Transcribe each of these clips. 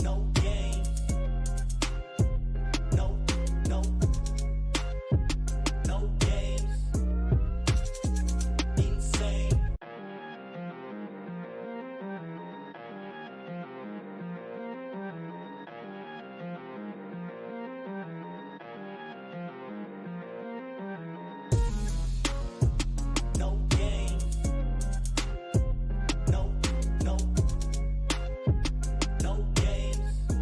no games. No, no, no games. Insane. No games. No, no, no games.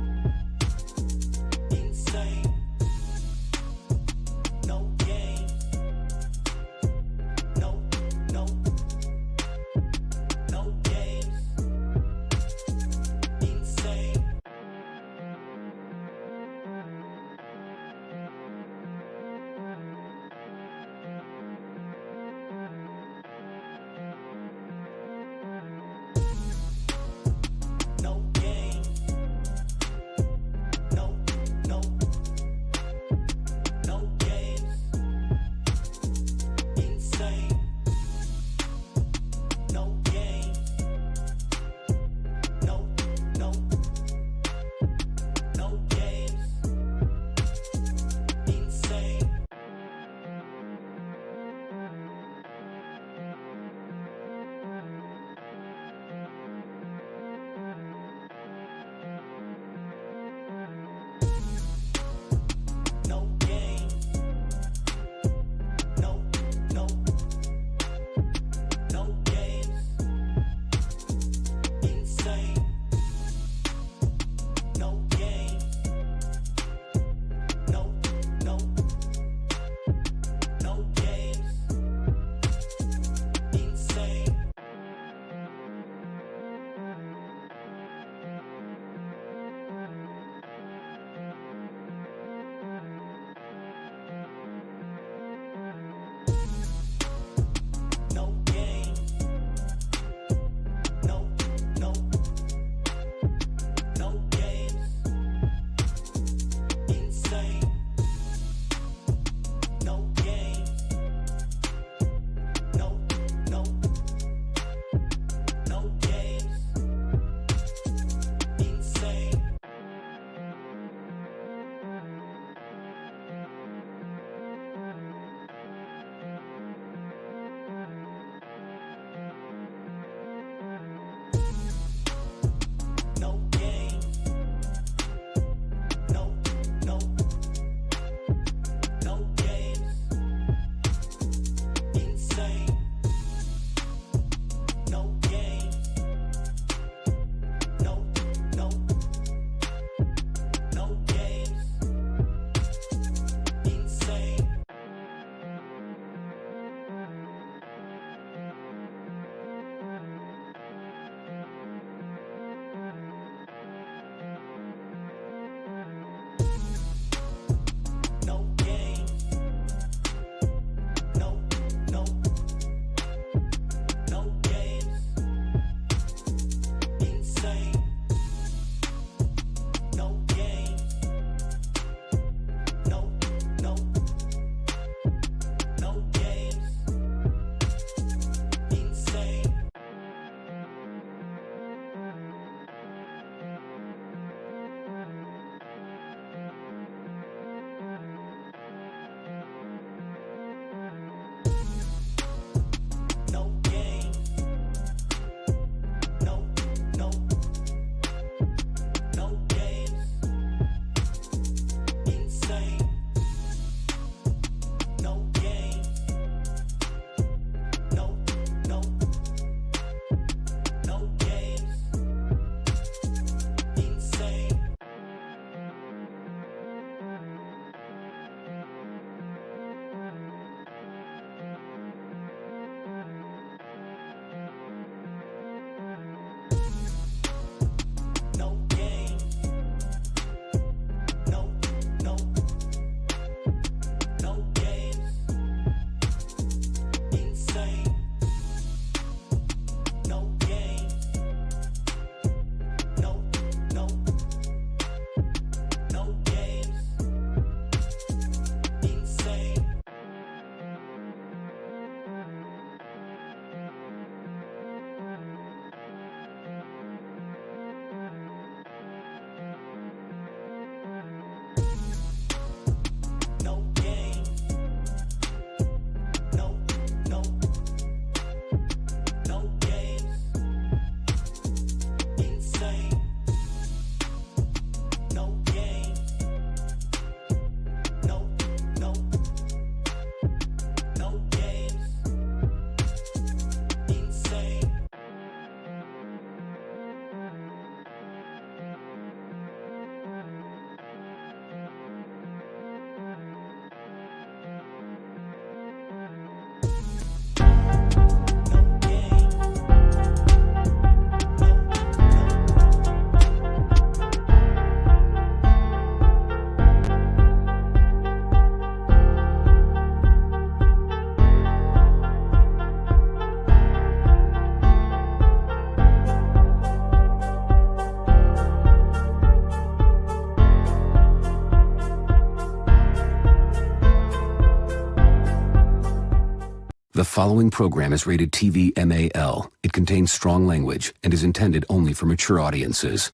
The following program is rated TV MAL. It contains strong language and is intended only for mature audiences.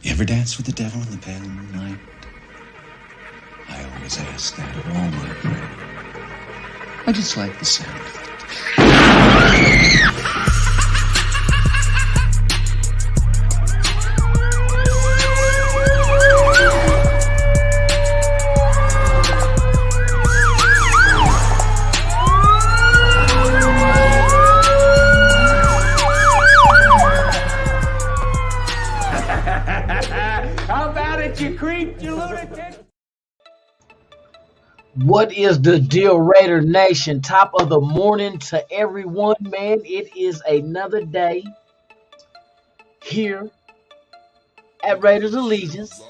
You ever dance with the devil in the pale moonlight? I always ask that of all my friends. I just like the sound of it. How about it, you creep, you lunatic? What is the deal, Raider Nation? Top of the morning to everyone, man. It is another day here at Raiders Allegiance.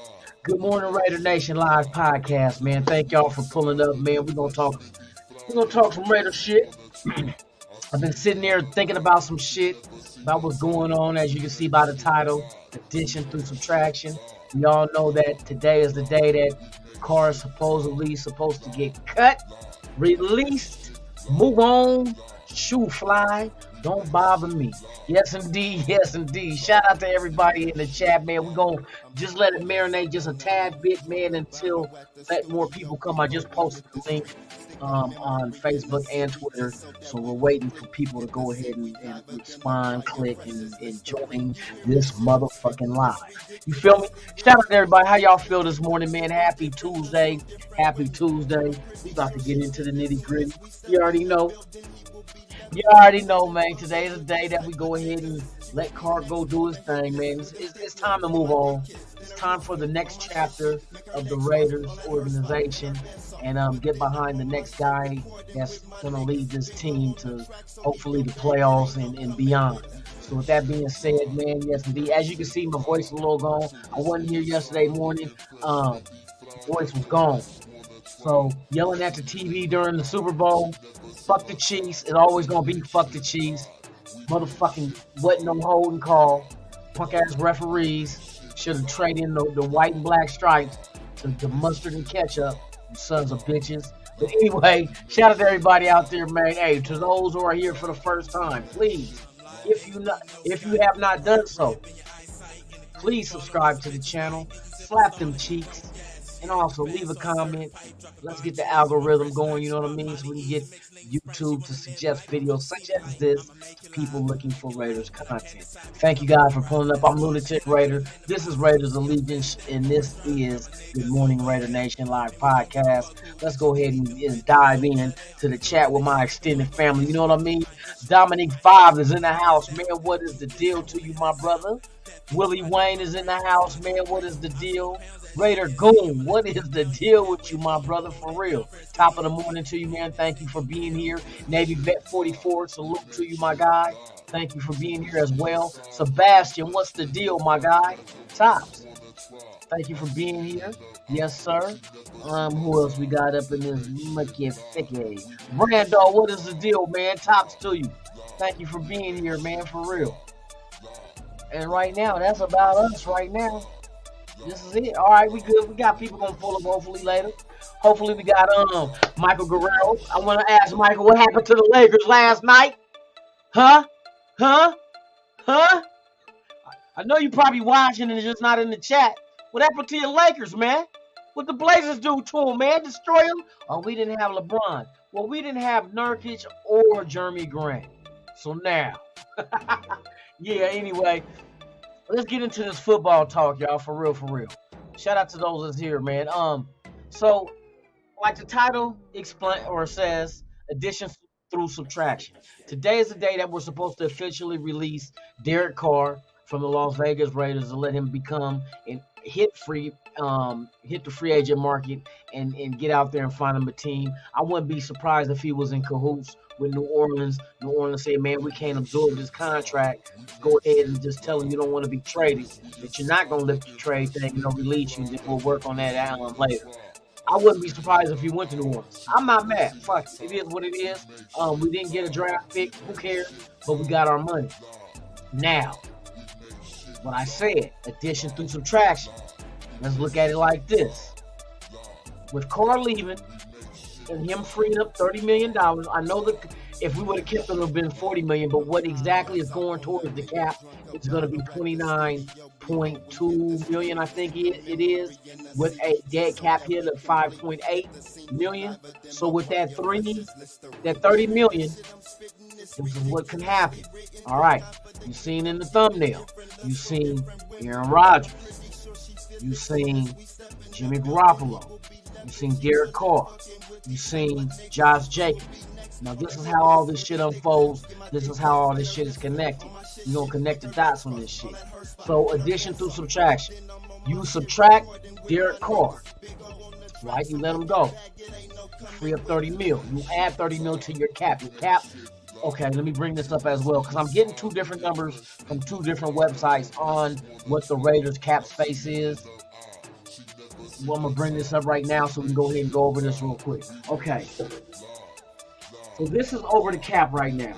Good morning, Raider Nation live podcast, man. Thank y'all for pulling up, man. We're gonna talk some Raider shit. I've been sitting there thinking about some shit about what's going on, as you can see by the title, addition through subtraction. We all know that today is the day that Carr is supposedly supposed to get cut, released, move on, shoe fly, don't bother me. Yes, indeed. Yes, indeed. Shout out to everybody in the chat, man. We're going to just let it marinate just a tad bit, man, until let more people come. I just posted the link on Facebook and Twitter, so we're waiting for people to go ahead and respond, click, and join this motherfucking live. You feel me? Shout out to everybody. How y'all feel this morning, man? Happy Tuesday. Happy Tuesday. We about to get into the nitty gritty. You already know. You already know, man. Today is the day that we go ahead and let Carr go do his thing, man. It's time to move on. It's time for the next chapter of the Raiders organization and get behind the next guy that's going to lead this team to hopefully the playoffs and beyond. So with that being said, man, yes, indeed. As you can see, my voice is a little gone. I wasn't here yesterday morning. Voice was gone. So yelling at the TV during the Super Bowl, fuck the Chiefs. It's always going to be fuck the Chiefs. Motherfucking wasn't no holding call. Punk ass referees should have traded in the white and black stripes to mustard and ketchup. You sons of bitches. But anyway, shout out to everybody out there, man. Hey, to those who are here for the first time, please, if you have not done so, please subscribe to the channel, slap them cheeks, and also leave a comment. Let's get the algorithm going, you know what I mean? So we can get YouTube to suggest videos such as this to people looking for Raiders content. Thank you guys for pulling up. I'm Lunatic Raider. This is Raiders Allegiance, and this is Good Morning Raider Nation live podcast. Let's go ahead and dive in to the chat with my extended family. You know what I mean? Dominic 5 is in the house. Man, what is the deal to you, my brother? Willie Wayne is in the house, man. What is the deal? Raider Goon, what is the deal with you, my brother, for real? Top of the morning to you, man. Thank you for being here. Navy Vet 44, salute to you, my guy. Thank you for being here as well. Sebastian, what's the deal, my guy? Tops, thank you for being here. Yes, sir. Who else we got up in this mucky thicky? Brando, what is the deal, man? Tops to you. Thank you for being here, man, for real. And right now, that's about us right now. This is it. All right, we good. We got people gonna pull up hopefully later. Hopefully we got Michael Guerrero. I want to ask Michael, what happened to the Lakers last night? Huh? I know you probably watching and it's just not in the chat. What happened to your Lakers, man? What the Blazers do to them, man? Destroy them? Oh, we didn't have LeBron. Well, we didn't have Nurkic or Jeremy Grant. So now, yeah. Anyway. Let's get into this football talk, y'all, for real. Shout out to those that's here, man. So, like the title explain or says, addition through subtraction. Today is the day that we're supposed to officially release Derek Carr from the Las Vegas Raiders and let him become an hit the free agent market and get out there and find him a team. I wouldn't be surprised if he was in cahoots with New Orleans. New Orleans said, man, we can't absorb this contract. Go ahead and just tell him you don't want to be traded, that you're not going to lift the trade thing, release you, and we'll work on that later. I wouldn't be surprised if he went to New Orleans. I'm not mad. Fuck it. It is what it is. We didn't get a draft pick. Who cares? But we got our money. Now, what I said, addition through subtraction. Let's look at it like this. with Carr leaving and him freeing up $30 million, I know that if we would have kept him, it would have been $40 million, but what exactly is going towards the cap is going to be $29.2 million, I think it is, with a dead cap hit of $5.8 million. So with that $30 million, this is what can happen. All right, you've seen in the thumbnail, you've seen Aaron Rodgers, you've seen Jimmy Garoppolo, you've seen Derek Carr, you've seen Josh Jacobs. Now this is how all this shit unfolds. This is how all this shit is connected. You're going to connect the dots on this shit. So addition through subtraction. You subtract Derek Carr, right? You let him go. You free up 30 mil. You add 30 mil to your cap. Your cap, okay, let me bring this up as well, because I'm getting two different numbers from two different websites on what the Raiders cap space is. Well, I'm going to bring this up right now so we can go ahead and go over this real quick. Okay. So this is over the cap right now.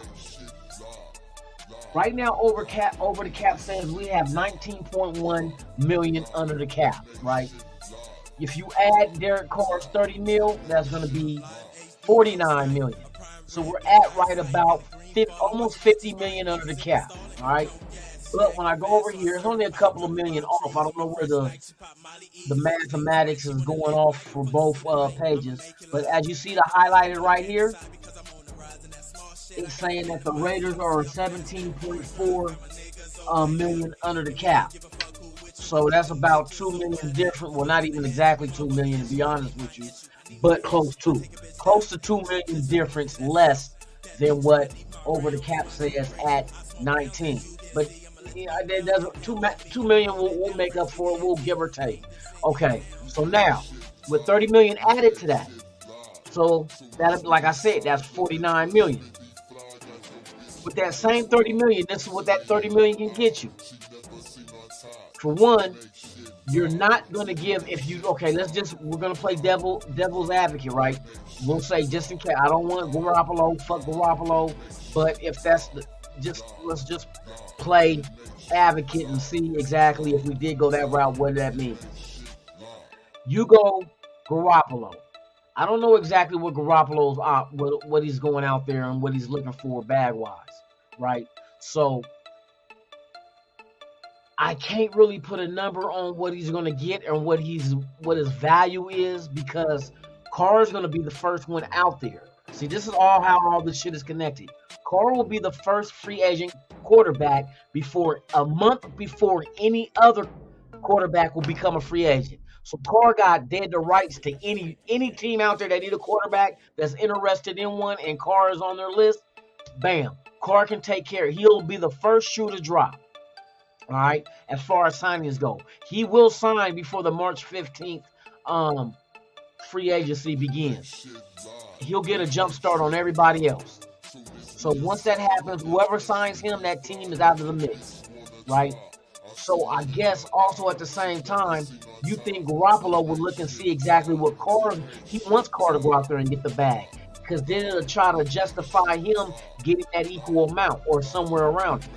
Right now, over the cap says we have 19.1 million under the cap, right? If you add Derek Carr's 30 mil, that's going to be 49 million. So we're at right about almost 50 million under the cap, all right? But when I go over here, it's only a couple of million off. I don't know where the mathematics is going off for both pages. But as you see the highlighted right here, it's saying that the Raiders are 17.4 million under the cap. So that's about 2 million different. Well, not even exactly 2 million, to be honest with you, but close to 2 million difference less than what over the cap says at 19. But it doesn't. 2 million we'll make up for it. We'll give or take. Okay. So now with 30 million added to that, so that, like I said, that's 49 million. With that same 30 million, this is what that 30 million can get you. For one, you're not going to give, we're going to play devil's advocate, right? We'll say, just in case, I don't want Garoppolo, fuck Garoppolo, but if that's let's just play advocate and see exactly if we did go that route, what that means. You go Garoppolo. I don't know exactly what Garoppolo's what he's going out there and what he's looking for bag-wise, right? So I can't really put a number on what he's going to get and what his value is, because Carr is going to be the first one out there. See, this is how all this shit is connected. Carr will be the first free agent quarterback a month before any other quarterback will become a free agent. So Carr got dead the rights to any team out there that need a quarterback that's interested in one, and Carr is on their list. Bam, Carr can take care. He'll be the first shoe to drop. All right, as far as signings go, he will sign before the March 15th free agency begins. He'll get a jump start on everybody else. So once that happens, whoever signs him, that team is out of the mix, right? So I guess also at the same time, you think Garoppolo will look and see exactly what he wants Carr to go out there and get the bag, because then it'll try to justify him getting that equal amount or somewhere around it.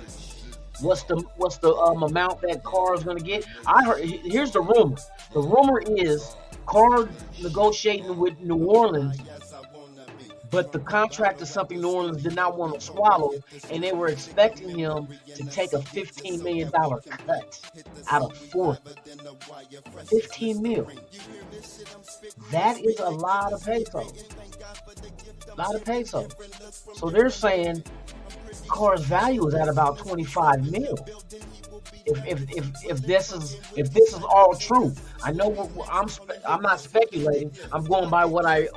What's the amount that Carr is going to get? I heard. Here's the rumor. The rumor is Carr negotiating with New Orleans, but the contract is something New Orleans did not want to swallow, and they were expecting him to take a $15 million cut out of 40. 15 mil. That is a lot of pesos. So they're saying Carr's value is at about 25 mil. If this is all true, I know I'm not speculating. I'm going by what I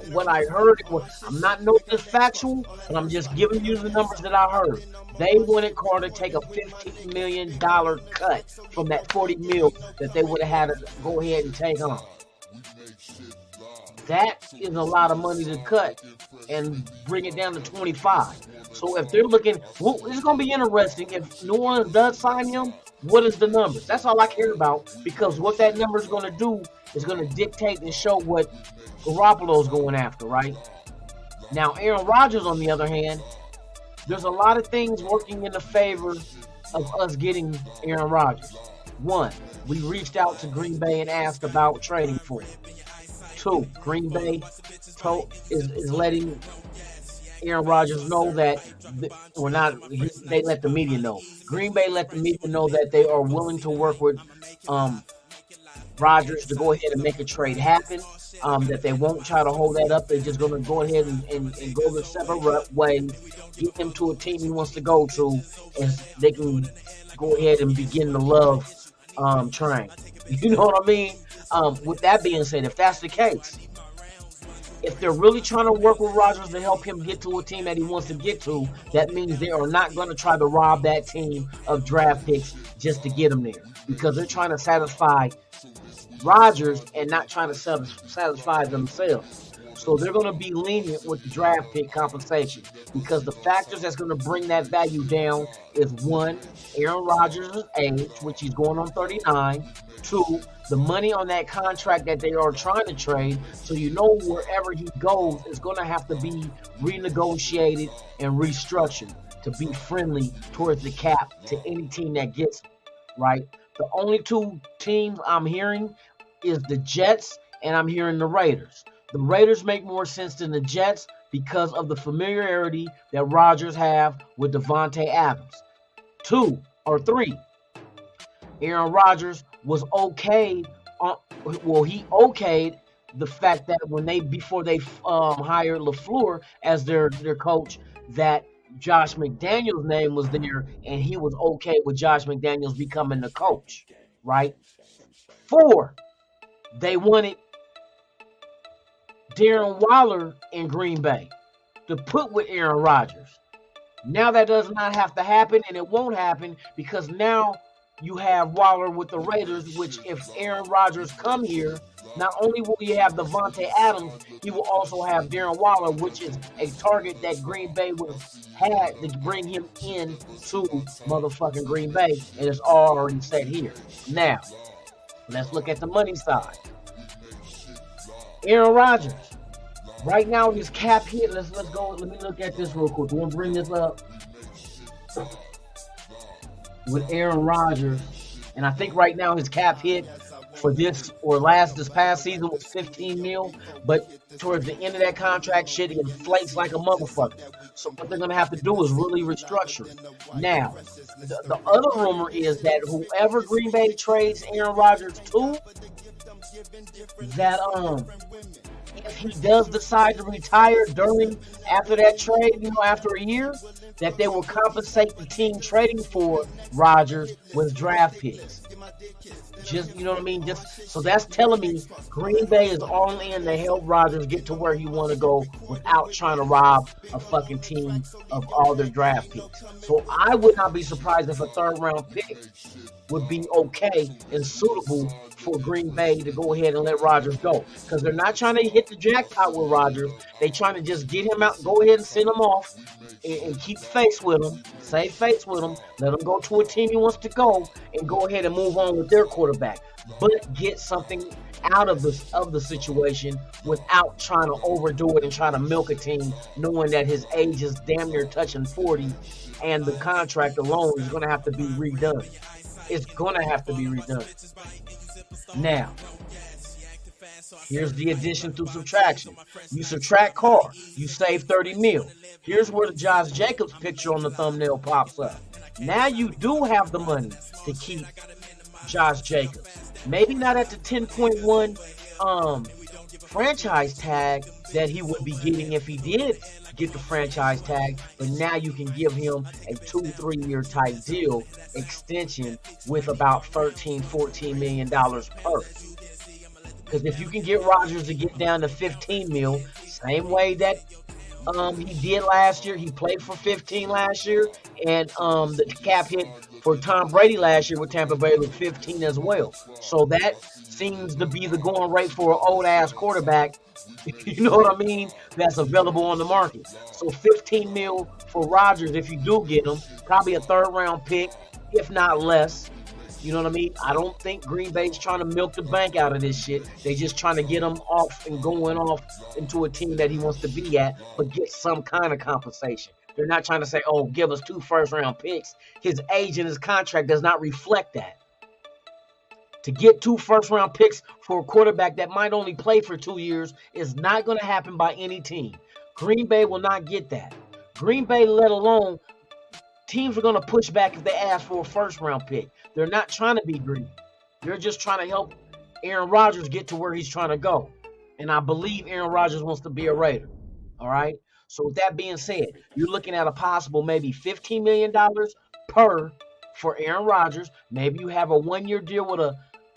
heard. I'm not knowing this factual, but I'm just giving you the numbers that I heard. They wanted Carr to take a $15 million cut from that 40 mil that they would have had to go ahead and take on. That is a lot of money to cut and bring it down to 25. So if they're looking, well, it's going to be interesting. If New Orleans does sign him, what is the numbers? That's all I care about, because what that number is going to do is going to dictate and show what Garoppolo is going after, right? Now, Aaron Rodgers, on the other hand, there's a lot of things working in the favor of us getting Aaron Rodgers. One, we reached out to Green Bay and asked about trading for him. Two, Green Bay is letting Aaron Rodgers know that we're not. They let the media know. Green Bay let the media know that they are willing to work with um, Rodgers to go ahead and make a trade happen. That they won't try to hold that up. They're just going to go ahead and go the separate ways, get him to a team he wants to go to, and they can go ahead and begin the love train. You know what I mean? With that being said, if that's the case, if they're really trying to work with Rodgers to help him get to a team that he wants to get to, that means they are not going to try to rob that team of draft picks just to get him there, because they're trying to satisfy Rodgers and not trying to satisfy themselves. So they're going to be lenient with the draft pick compensation, because the factors that's going to bring that value down is one, Aaron Rodgers' age, which he's going on 39. Two, the money on that contract that they are trying to trade. So you know wherever he goes, it's going to have to be renegotiated and restructured to be friendly towards the cap to any team that gets him, right? The only two teams I'm hearing is the Jets, and I'm hearing the Raiders. The Raiders make more sense than the Jets because of the familiarity that Rodgers have with Devontae Adams. Two or three, Aaron Rodgers was okay. He okayed the fact that before they hired LaFleur as their coach, that Josh McDaniels' name was there, and he was okay with Josh McDaniels becoming the coach, right? Four, they wanted Darren Waller in Green Bay to put with Aaron Rodgers. Now that does not have to happen, and it won't happen, because now you have Waller with the Raiders, which if Aaron Rodgers come here, not only will he have Devontae Adams, he will also have Darren Waller, which is a target that Green Bay would have had to bring him in to motherfucking Green Bay, and it's already set here. Now, let's look at the money side. Aaron Rodgers, right now his cap hit. Let's go. Let me look at this real quick. We'll bring this up with Aaron Rodgers, and I think right now his cap hit for this past season was 15 mil, but towards the end of that contract, shit inflates like a motherfucker. So what they're gonna have to do is really restructure it. Now, the other rumor is that whoever Green Bay trades Aaron Rodgers to, that if he does decide to retire after that trade, after a year, that they will compensate the team trading for Rodgers with draft picks. Just, you know what I mean? Just so that's telling me Green Bay is all in to help Rodgers get to where he want to go without trying to rob a fucking team of all their draft picks. So I would not be surprised if a third round pick would be okay and suitable for Green Bay to go ahead and let Rodgers go, because they're not trying to hit the jackpot with Rodgers. They're trying to just get him out, go ahead and send him off, and keep face with him, save face with him, let him go to a team he wants to go, and go ahead and move on with their quarterback, but get something out of the situation without trying to overdo it and trying to milk a team, knowing that his age is damn near touching 40, and the contract alone is going to have to be redone. It's going to have to be redone. Now, here's the addition through subtraction. You subtract Carr, you save 30 mil. Here's where the Josh Jacobs picture on the thumbnail pops up. Now you do have the money to keep Josh Jacobs. Maybe not at the 10.1 franchise tag that he would be getting if he did get the franchise tag, but now you can give him a 2-3 year type deal extension with about $13-14 million per. Because if you can get Rodgers to get down to 15 mil, same way that he did last year, he played for 15 last year, and the cap hit for Tom Brady last year with Tampa Bay was 15 as well. So that seems to be the going rate for an old ass quarterback. You know what I mean? That's available on the market. So 15 mil for Rodgers if you do get him, probably a third round pick, if not less. You know what I mean? I don't think Green Bay's trying to milk the bank out of this shit. They just trying to get him off and going off into a team that he wants to be at, but get some kind of compensation. They're not trying to say, oh, give us 2 first round picks. His age and his contract does not reflect that. To get 2 first-round picks for a quarterback that might only play for 2 years is not going to happen by any team. Green Bay will not get that. Green Bay, let alone, teams are going to push back if they ask for a first-round pick. They're not trying to be greedy. They're just trying to help Aaron Rodgers get to where he's trying to go. And I believe Aaron Rodgers wants to be a Raider. All right? So with that being said, you're looking at a possible maybe $15 million per for Aaron Rodgers. Maybe you have a 1-year deal with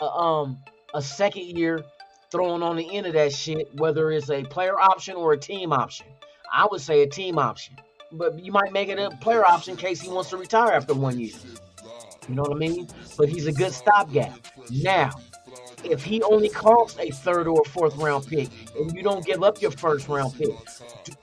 a second year thrown on the end of that shit, whether it's a player option or a team option. I would say a team option. But you might make it a player option in case he wants to retire after 1 year. You know what I mean? But he's a good stopgap. Now, if he only costs a 3rd or 4th round pick and you don't give up your 1st round pick,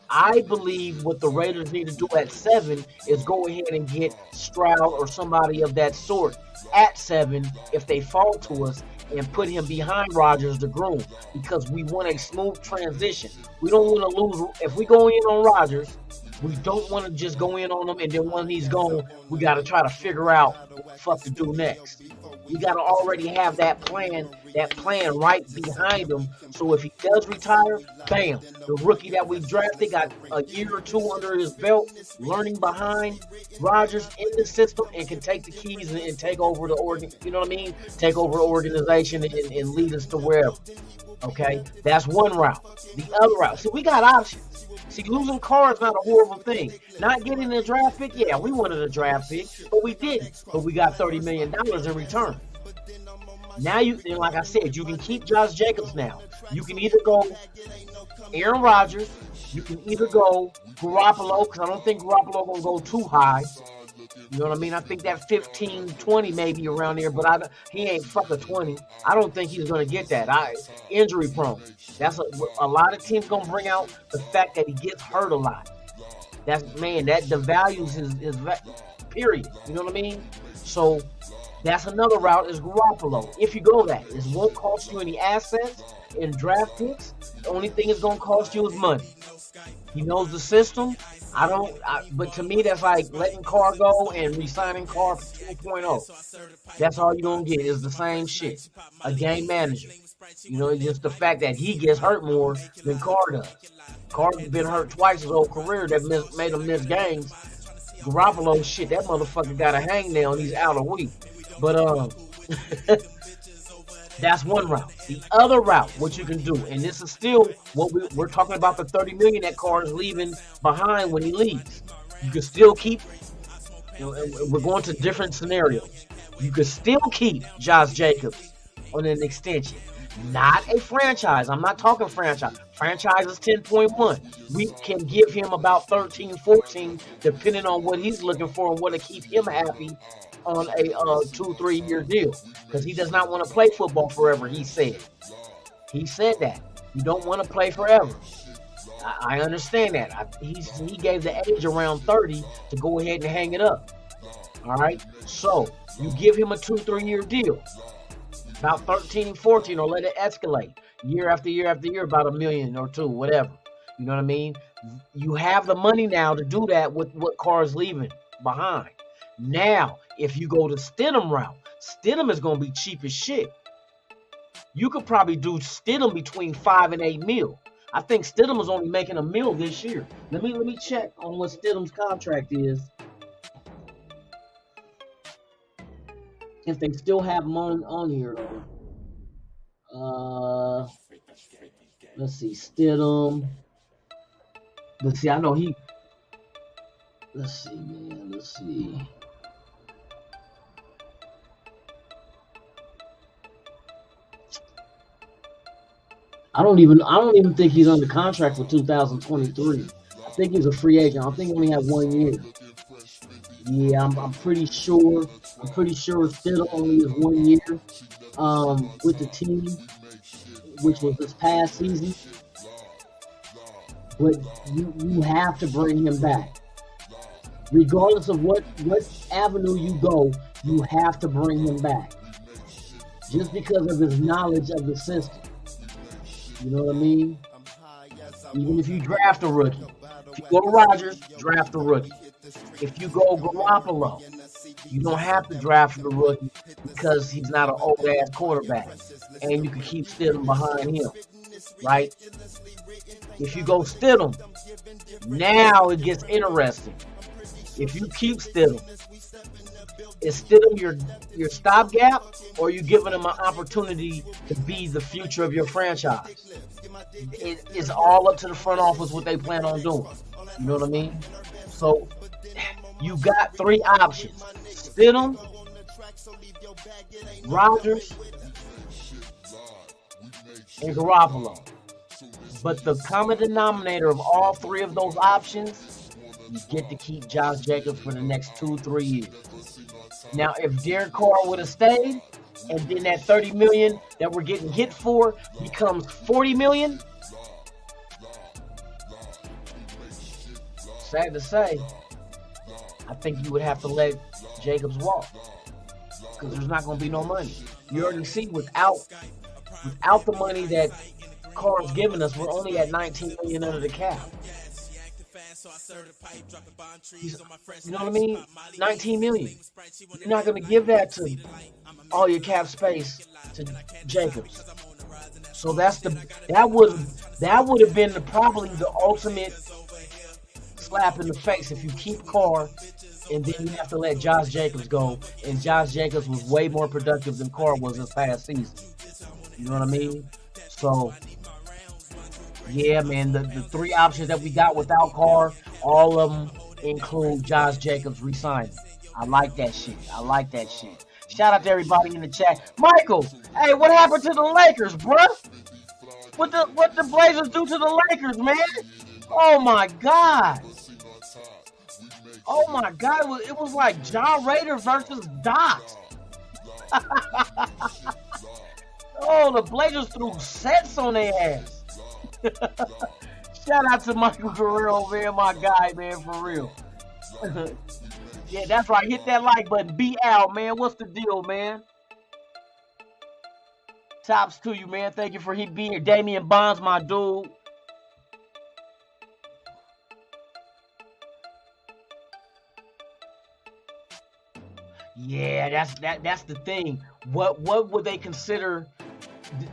I believe what the Raiders need to do at 7 is go ahead and get Stroud or somebody of that sort at 7 if they fall to us, and put him behind Rodgers to groom, because we want a smooth transition. We don't want to lose. If we go in on Rodgers, we don't want to just go in on him and then when he's gone, we got to try to figure out what the fuck to do next. We got to already have that plan right behind him. So if he does retire, bam, the rookie that we drafted got a year or 2 under his belt, learning behind Rodgers in the system, and can take the keys and take over the organ. You know what I mean? Take over the organization and lead us to wherever. Okay, that's one route. The other route. See, we got options. See, losing Carr is not a horrible thing. Not getting a draft pick, yeah, we wanted a draft pick, but we didn't. But we got $30 million in return. Now, like I said, you can keep Josh Jacobs now. You can either go Aaron Rodgers, you can either go Garoppolo, because I don't think Garoppolo going to go too high. You know what I mean? I think that 15, 20 may be around there, but he ain't fucking 20. I don't think he's going to get that. Injury prone. That's a lot of teams going to bring out the fact that he gets hurt a lot. That devalues his period. You know what I mean? So that's another route is Garoppolo. If you go that, it won't cost you any assets and draft picks. The only thing it's going to cost you is money. He knows the system. But to me, that's like letting Carr go and re-signing Carr for 2.0. That's all you're going to get is the same shit. A game manager. You know, it's just the fact that he gets hurt more than Carr does. Carr's been hurt twice his whole career that made him miss games. Garoppolo, shit, that motherfucker got a hangnail and he's out a week. But, that's one route. The other route, what you can do, and this is still what we're talking about, the $30 million that Carr is leaving behind when he leaves. You can still keep, we're going to different scenarios. You can still keep Josh Jacobs on an extension. Not a franchise. I'm not talking franchise. Franchise is 10.1. We can give him about 13, 14, depending on what he's looking for and what to keep him happy on a 2-3 year deal, because he does not want to play football forever. He said that you don't want to play forever. I understand that. He gave the age around 30 to go ahead and hang it up. All right, so you give him a 2-3 year deal, about 13, 14, or let it escalate year after year after year, about $1 million or $2 million, whatever. You know what I mean? You have the money now to do that with what Carr's leaving behind. Now, if you go the Stidham route, Stidham is going to be cheap as shit. You could probably do Stidham between $5 and $8 million. I think Stidham is only making $1 million this year. Let me check on what Stidham's contract is. If they still have him on here, though. Let's see, Stidham. Let's see, I know he. Let's see, man. Let's see. I don't even think he's under contract for 2023. I think he's a free agent. I think he only has 1 year. Yeah, I'm pretty sure. I'm pretty sure Stidham only is 1 year with the team, which was this past season. But you have to bring him back. Regardless of what avenue you go, you have to bring him back. Just because of his knowledge of the system. You know what I mean? Even if you draft a rookie. If you go to Rodgers, draft a rookie. If you go Garoppolo, You don't have to draft the rookie because he's not an old ass quarterback, and you can keep Stidham behind him, right? If you go Stidham, now it gets interesting. If you keep Stidham, is Stidham your stopgap, or are you giving him an opportunity to be the future of your franchise? It's all up to the front office what they plan on doing. You know what I mean? So you got three options: Stidham, Rodgers, and Garoppolo. But the common denominator of all three of those options, you get to keep Josh Jacobs for the next 2-3 years. Now, if Derek Carr would have stayed, and then that $30 million that we're getting hit for becomes $40 million, sad to say, I think you would have to let Jacobs walk, because there's not going to be no money. You already see without the money that Carr's giving us, we're only at $19 million under the cap. You know what I mean? $19 million. You're not going to give that to all your cap space to Jacobs. So that would have been probably the ultimate slap in the face if you keep Carr and then you have to let Josh Jacobs go. And Josh Jacobs was way more productive than Carr was this past season. You know what I mean? So yeah, man, the three options that we got without Carr, all of them include Josh Jacobs resigning. I like that shit. Shout out to everybody in the chat. Michael, hey, what happened to the Lakers, bruh? What the Blazers do to the Lakers, man? Oh my God. It was like John Rader versus Doc. Oh, the Blazers threw sets on their ass. Shout out to Michael Guerrero, man, my guy, man, for real. Yeah, that's right. Hit that like button. Be out, man. What's the deal, man? Tops to you, man. Thank you for being here. Damian Bonds, my dude. Yeah, that's the thing. What would they consider?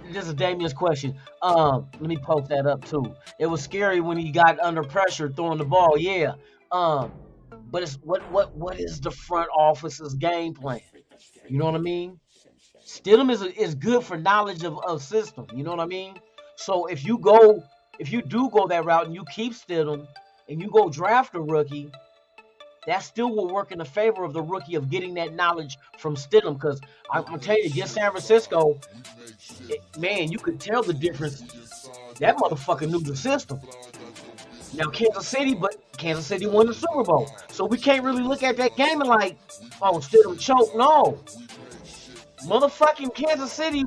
This is Damian's question. Let me post that up too. It was scary when he got under pressure throwing the ball. Yeah. But it's what is the front office's game plan? You know what I mean? Stidham is good for knowledge of system. You know what I mean? So if you do go that route and you keep Stidham and you go draft a rookie, that still will work in the favor of the rookie of getting that knowledge from Stidham. Because I'm telling you, against San Francisco, man, you could tell the difference. That motherfucker knew the system. Now Kansas City won the Super Bowl. So we can't really look at that game and like, oh, Stidham choked. No. Motherfucking Kansas City, you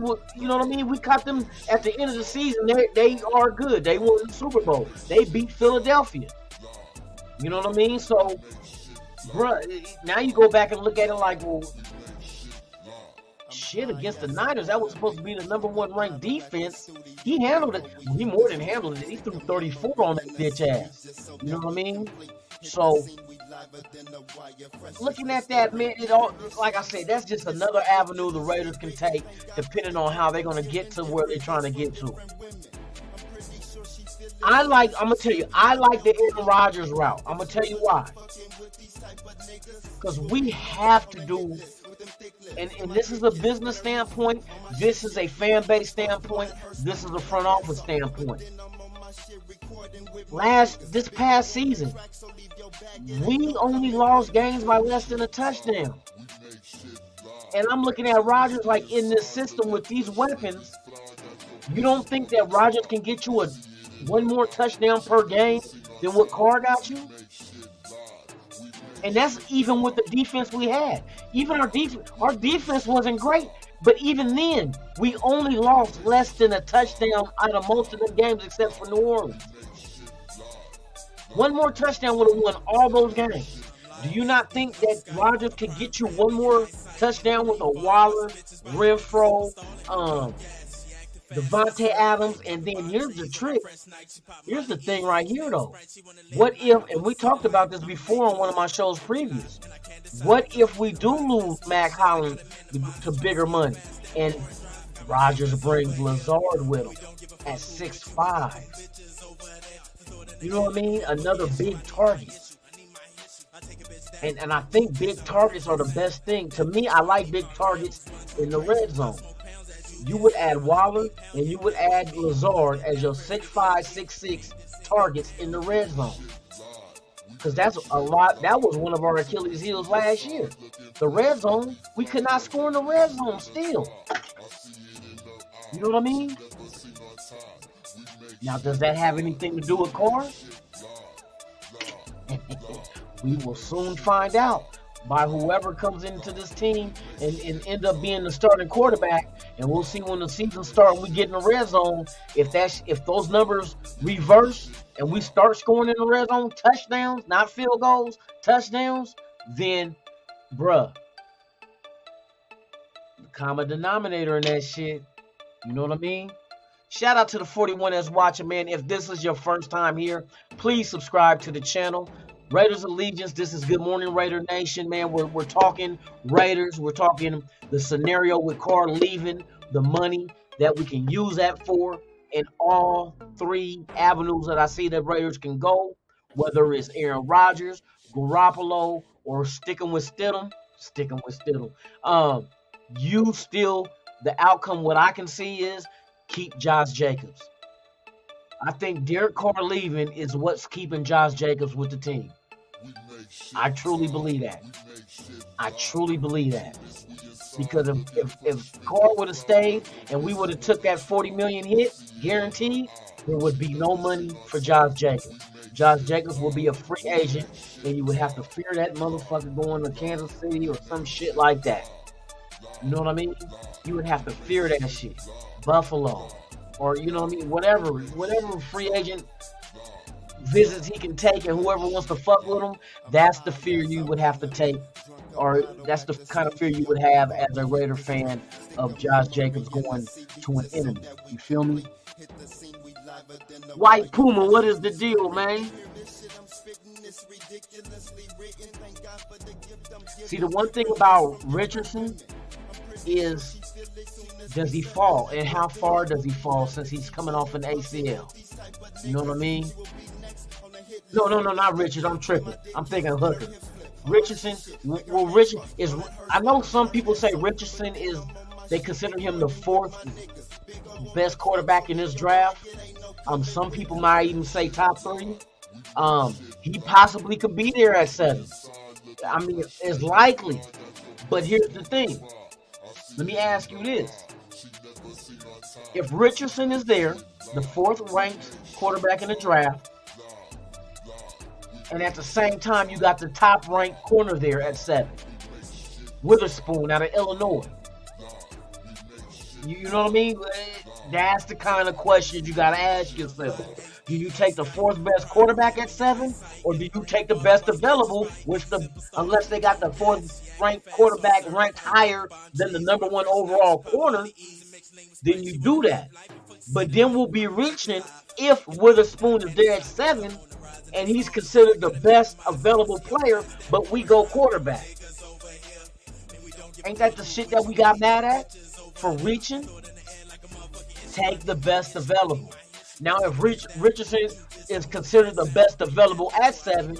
know what I mean? We caught them at the end of the season. They are good. They won the Super Bowl. They beat Philadelphia. You know what I mean? So, bruh, now you go back and look at it like, well, shit, against the Niners, that was supposed to be the #1 ranked defense. He handled it. He more than handled it. He threw 34 on that bitch ass. You know what I mean? So, looking at that, man, it all, like I said, that's just another avenue the Raiders can take, depending on how they're going to get to where they're trying to get to. I'm going to tell you, I like the Aaron Rodgers route. I'm going to tell you why. Because we have to do, and this is a business standpoint, this is a fan base standpoint, this is a front office standpoint. This past season, we only lost games by less than a touchdown. And I'm looking at Rodgers like, in this system with these weapons, you don't think that Rodgers can get you one more touchdown per game than what Carr got you? And that's even with the defense we had. Even our defense wasn't great. But even then, we only lost less than a touchdown out of most of the games except for New Orleans. One more touchdown would have won all those games. Do you not think that Rodgers could get you one more touchdown with a Waller, Renfro, Devontae Adams? And then here's the trick. Here's the thing right here, though. What if, and we talked about this before on one of my shows previous, What if we do lose Mac Holland to bigger money and Rodgers brings Lazard with him at 6'5"? You know what I mean? Another big target. And I think big targets are the best thing. To me, I like big targets in the red zone. You would add Waller and you would add Lazard as your 6'5", 6'6" targets in the red zone. Because that's a lot. That was one of our Achilles heels last year. The red zone, we could not score in the red zone still. You know what I mean? Now, does that have anything to do with Carr? We will soon find out by whoever comes into this team and end up being the starting quarterback. And we'll see when the season starts, we get in the red zone. If those numbers reverse and we start scoring in the red zone, touchdowns, not field goals, touchdowns, then, bruh, the common denominator in that shit, you know what I mean? Shout out to the 41 that's watching, man. If this is your first time here, please subscribe to the channel. Raiders Allegiance, this is Good Morning Raider Nation, man. We're talking Raiders. We're talking the scenario with Carr leaving, the money that we can use that for, and all three avenues that I see that Raiders can go, whether it's Aaron Rodgers, Garoppolo, or sticking with Stidham. You still, the outcome, what I can see is keep Josh Jacobs. I think Derek Carr leaving is what's keeping Josh Jacobs with the team. I truly believe that. Because if Carr would have stayed and we would have took that $40 million hit, guaranteed, there would be no money for Josh Jacobs. Josh Jacobs will be a free agent, and you would have to fear that motherfucker going to Kansas City or some shit like that. You know what I mean? You would have to fear that shit. Buffalo. Or, you know what I mean? Whatever free agent visits he can take, and whoever wants to fuck with him, that's the fear you would have to take. Or that's the kind of fear you would have as a Raider fan of Josh Jacobs going to an enemy. You feel me? White Puma, what is the deal, man? See, the one thing about Richardson is, does he fall? And how far does he fall since he's coming off an ACL? You know what I mean? No, not Richards. I'm tripping. I'm thinking Hooker. Richardson, well, Richard is, I know some people say Richardson is, they consider him the fourth best quarterback in this draft. Some people might even say top 3. He possibly could be there at 7. I mean, it's likely. But here's the thing. Let me ask you this. If Richardson is there, the 4th ranked quarterback in the draft, and at the same time you got the top ranked corner there at 7, Witherspoon out of Illinois. You know what I mean? That's the kind of questions you got to ask yourself. Do you take the 4th best quarterback at 7, or do you take the best available, unless they got the 4th ranked quarterback ranked higher than the number 1 overall corner, then you do that. But then we'll be reaching if Witherspoon is there at 7 and he's considered the best available player, but we go quarterback. Ain't that the shit that we got mad at for reaching? Take the best available. Now, if Richardson is considered the best available at 7,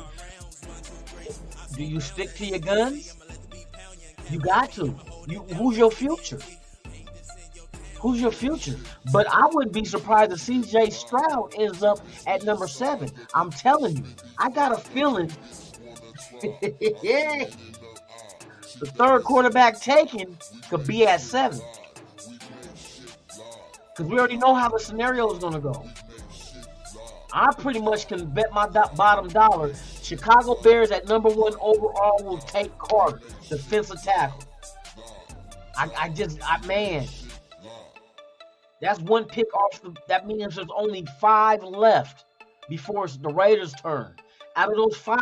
do you stick to your guns? You got to. Who's your future? Who's your future? But I wouldn't be surprised if C.J. Stroud ends up at number 7. I'm telling you. I got a feeling the 3rd quarterback taken could be at 7. Because we already know how the scenario is going to go. I pretty much can bet my bottom dollar Chicago Bears at number 1 overall will take Carr, defensive tackle. Man. That's 1 pick off. That means there's only 5 left before it's the Raiders' turn. Out of those 5,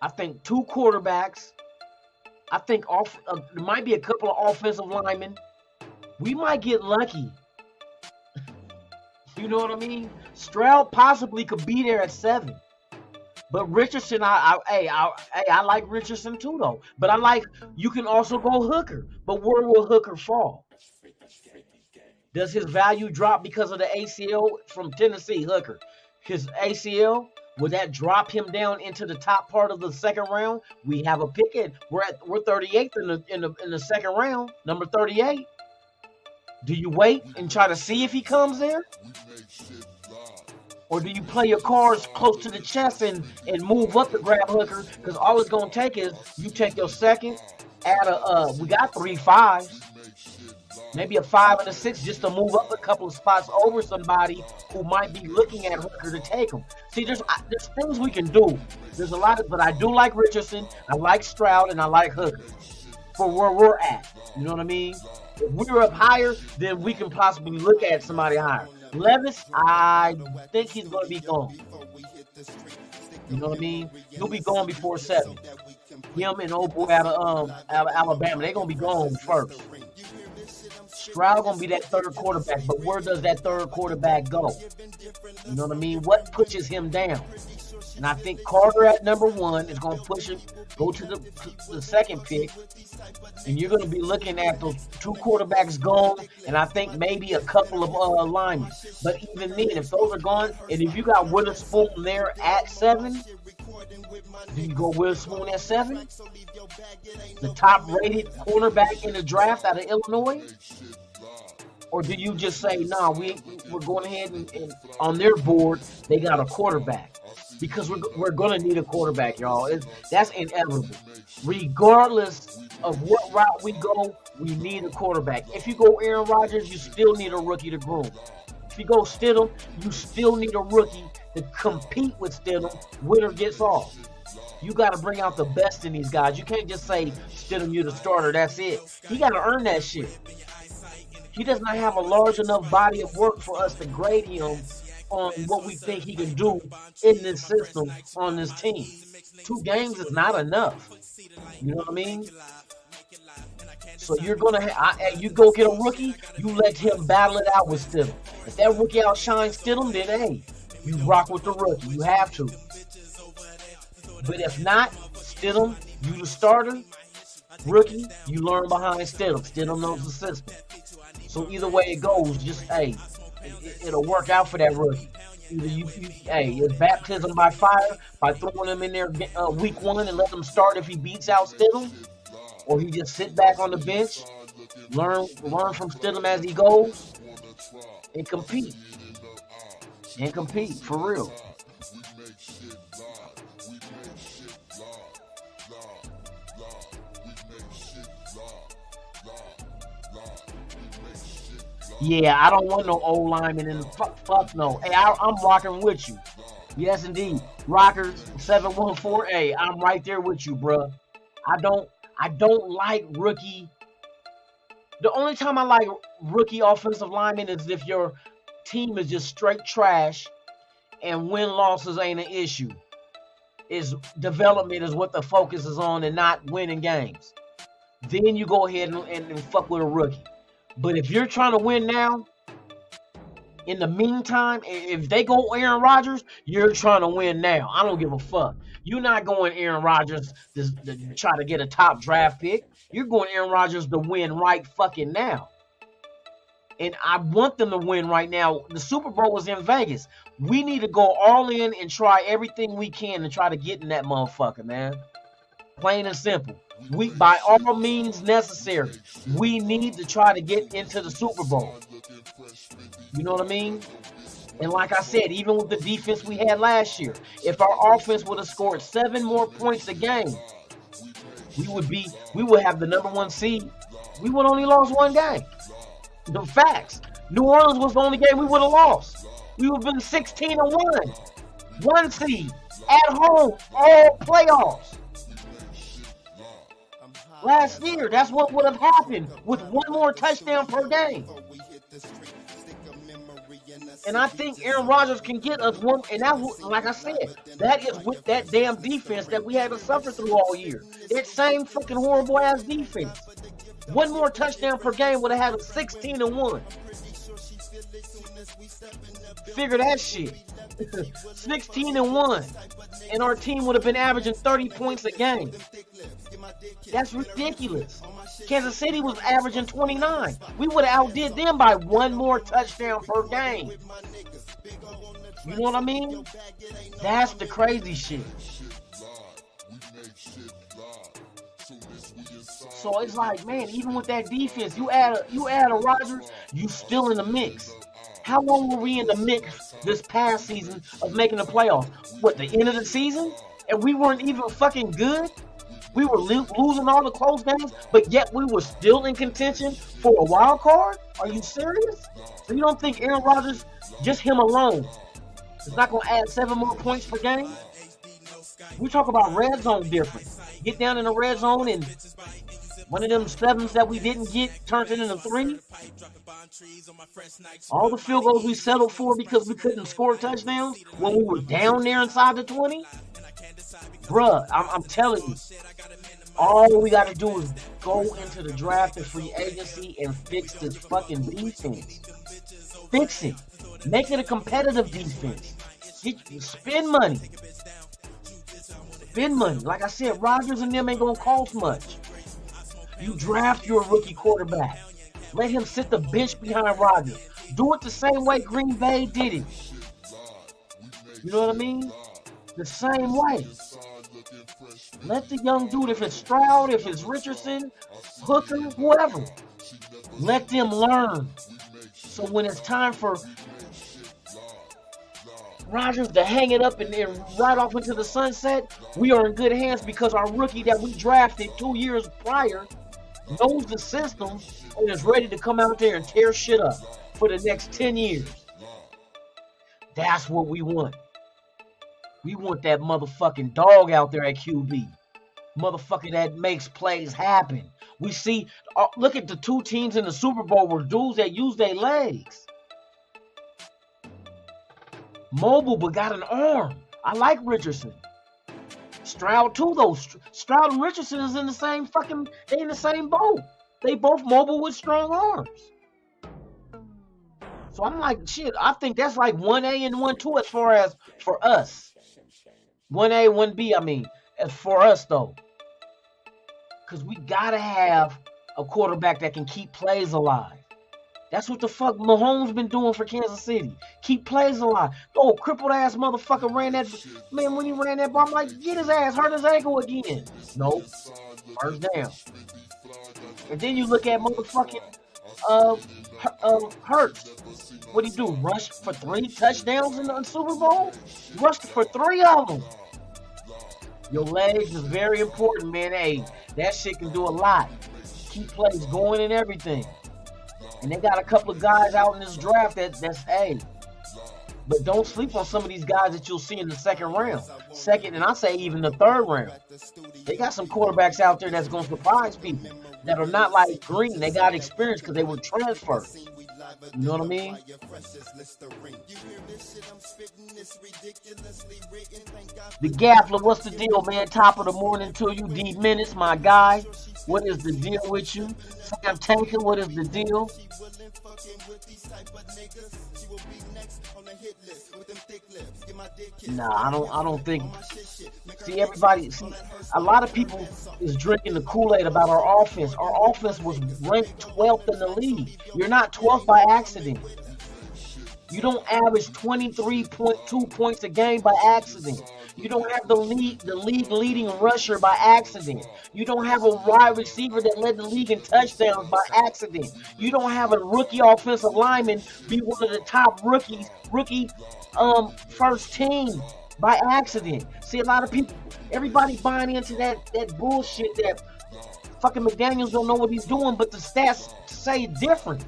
I think 2 quarterbacks. I think there might be a couple of offensive linemen. We might get lucky. You know what I mean? Stroud possibly could be there at 7. But Richardson, I like Richardson too though. But I like you can also go Hooker. But where will Hooker fall? Does his value drop because of the ACL from Tennessee? Hooker, his ACL, would that drop him down into the top part of the second round? We have a pick in. We're 38th in the second round, number 38. Do you wait and try to see if he comes there? Or do you play your cards close to the chest and move up to grab Hooker? Because all it's gonna take is you take your second, add we got 3 5s. Maybe a 5 and a 6 just to move up a couple of spots over somebody who might be looking at Hooker to take him. See, there's things we can do. There's a lot of, but I do like Richardson, I like Stroud, and I like Hooker for where we're at. You know what I mean? If we're up higher, then we can possibly look at somebody higher. Levis, I think he's going to be gone. You know what I mean? He'll be gone before 7. Him and old boy out of Alabama, they're going to be gone first. Stroud gonna be that third quarterback, but where does that third quarterback go? You know what I mean? What pushes him down? And I think Carter at number 1 is gonna push him, go to the second pick, and you're gonna be looking at those 2 quarterbacks gone, and I think maybe a couple of linemen. But even then, if those are gone, and if you got Witherspoon there at 7, do you go Witherspoon at 7? The top-rated cornerback in the draft out of Illinois? Or do you just say, nah, we're going ahead and on their board, they got a quarterback? Because we're going to need a quarterback, y'all. That's inevitable. Regardless of what route we go, we need a quarterback. If you go Aaron Rodgers, you still need a rookie to groom. If you go Stidham, you still need a rookie to compete with Stidham. Winner gets all. You got to bring out the best in these guys. You can't just say, Stidham, you're the starter, that's it. He got to earn that shit. He does not have a large enough body of work for us to grade him on what we think he can do in this system on this team. 2 games is not enough. You know what I mean? So you're going to you go get a rookie, you let him battle it out with Stidham. If that rookie outshines Stidham, then hey, you rock with the rookie. You have to. But if not, Stidham, you the starter. Rookie, you learn behind Stidham. Stidham knows the system. So either way it goes, just, hey, it'll work out for that rookie. Either it's baptism by fire, by throwing him in there week 1 and let him start if he beats out Stidham, or he just sit back on the bench, learn from Stidham as he goes, and compete. And compete, for real. Yeah, I don't want no old lineman in the fuck no. Hey, I'm rocking with you. Yes, indeed. Rockers 714. Hey, I'm right there with you, bruh. I don't like rookie. The only time I like rookie offensive linemen is if your team is just straight trash and win-losses ain't an issue. Is development is what the focus is on and not winning games. Then you go ahead and fuck with a rookie. But if you're trying to win now, in the meantime, if they go Aaron Rodgers, you're trying to win now. I don't give a fuck. You're not going Aaron Rodgers to try to get a top draft pick. You're going Aaron Rodgers to win right fucking now. And I want them to win right now. The Super Bowl was in Vegas. We need to go all in and try everything we can to try to get in that motherfucker, man. Plain and simple. We, by all means necessary, we need to try to get into the Super Bowl. You know what I mean? And like I said, even with the defense we had last year, if our offense would have scored 7 more points a game, we would have the number 1 seed. We would only lost 1 game. The facts. New Orleans was the only game we would have lost. We would have been 16-1. 1 seed at home, all playoffs. Last year, that's what would have happened with 1 more touchdown per game. And I think Aaron Rodgers can get us 1. And that, like I said, that is with that damn defense that we had to suffer through all year. That same fucking horrible ass defense. 1 more touchdown per game would have had us 16-1. Figure that shit. 16-1. and our team would have been averaging 30 points a game. That's ridiculous. Kansas City was averaging 29. We would have outdid them by one more touchdown per game. You know what I mean? That's the crazy shit. So it's like, man, even with that defense, you add a Rodgers, you still in the mix. How long were we in the mix this past season of making the playoffs? What, the end of the season? And we weren't even fucking good? We were losing all the close games, but yet we were still in contention for a wild card? Are you serious? So you don't think Aaron Rodgers, just him alone, is not going to add 7 more points per game? We talk about red zone difference. Get down in the red zone and one of them 7s that we didn't get turns it into 3. All the field goals we settled for because we couldn't score touchdowns when we were down there inside the 20. Bruh, I'm telling you, all we got to do is go into the draft and free agency and fix this fucking defense. Fix it. Make it a competitive defense. Spend money. Spend money. Like I said, Rodgers and them ain't going to cost much. You draft your rookie quarterback. Let him sit the bench behind Rodgers. Do it the same way Green Bay did it. You know what I mean? The same way. Let the young dude, if it's Stroud, if it's Richardson, Hooker, whoever, let them learn. So when it's time for Rodgers to hang it up and then ride off into the sunset, we are in good hands because our rookie that we drafted 2 years prior knows the system and is ready to come out there and tear shit up for the next 10 years. That's what we want. We want that motherfucking dog out there at QB. Motherfucker that makes plays happen. We see, look at the 2 teams in the Super Bowl were dudes that use their legs. Mobile, but got an arm. I like Richardson. Stroud too, though. Stroud and Richardson is in the same fucking, they in the same boat. They both mobile with strong arms. So I'm like, shit, I think that's like 1A and 1-2 as far as for us. 1A, 1B, I mean, as for us, though. Because we got to have a quarterback that can keep plays alive. That's what the fuck Mahomes been doing for Kansas City. Keep plays alive. Oh, crippled ass motherfucker ran that. Man, when he ran that ball, I'm like, get his ass, hurt his ankle again. Nope. First down. And then you look at motherfucking Hurts. What'd he do? Rush for 3 touchdowns in the Super Bowl? Rushed for 3 of them. Your legs is very important, man. Hey, that shit can do a lot. Keep plays going and everything. And they got a couple of guys out in this draft that's hey. But don't sleep on some of these guys that you'll see in the second round. Second, and I say even the third round. They got some quarterbacks out there that's going to surprise people that are not like Green. They got experience because they were transferred. You know what I mean? The Gaffler, what's the deal, man? Top of the morning to you, D Minutes, my guy. What is the deal with you? Sam Tanker, what is the deal? Nah, I don't think. See, a lot of people is drinking the Kool-Aid about our offense. Our offense was ranked 12th in the league. You're not 12th by accident. You don't average 23.2 points a game by accident. You don't have the league leading rusher by accident. You don't have a wide receiver that led the league in touchdowns by accident. You don't have a rookie offensive lineman be one of the top rookie first team by accident. See, a lot of people, everybody buying into that bullshit that fucking McDaniels don't know what he's doing, but the stats say different.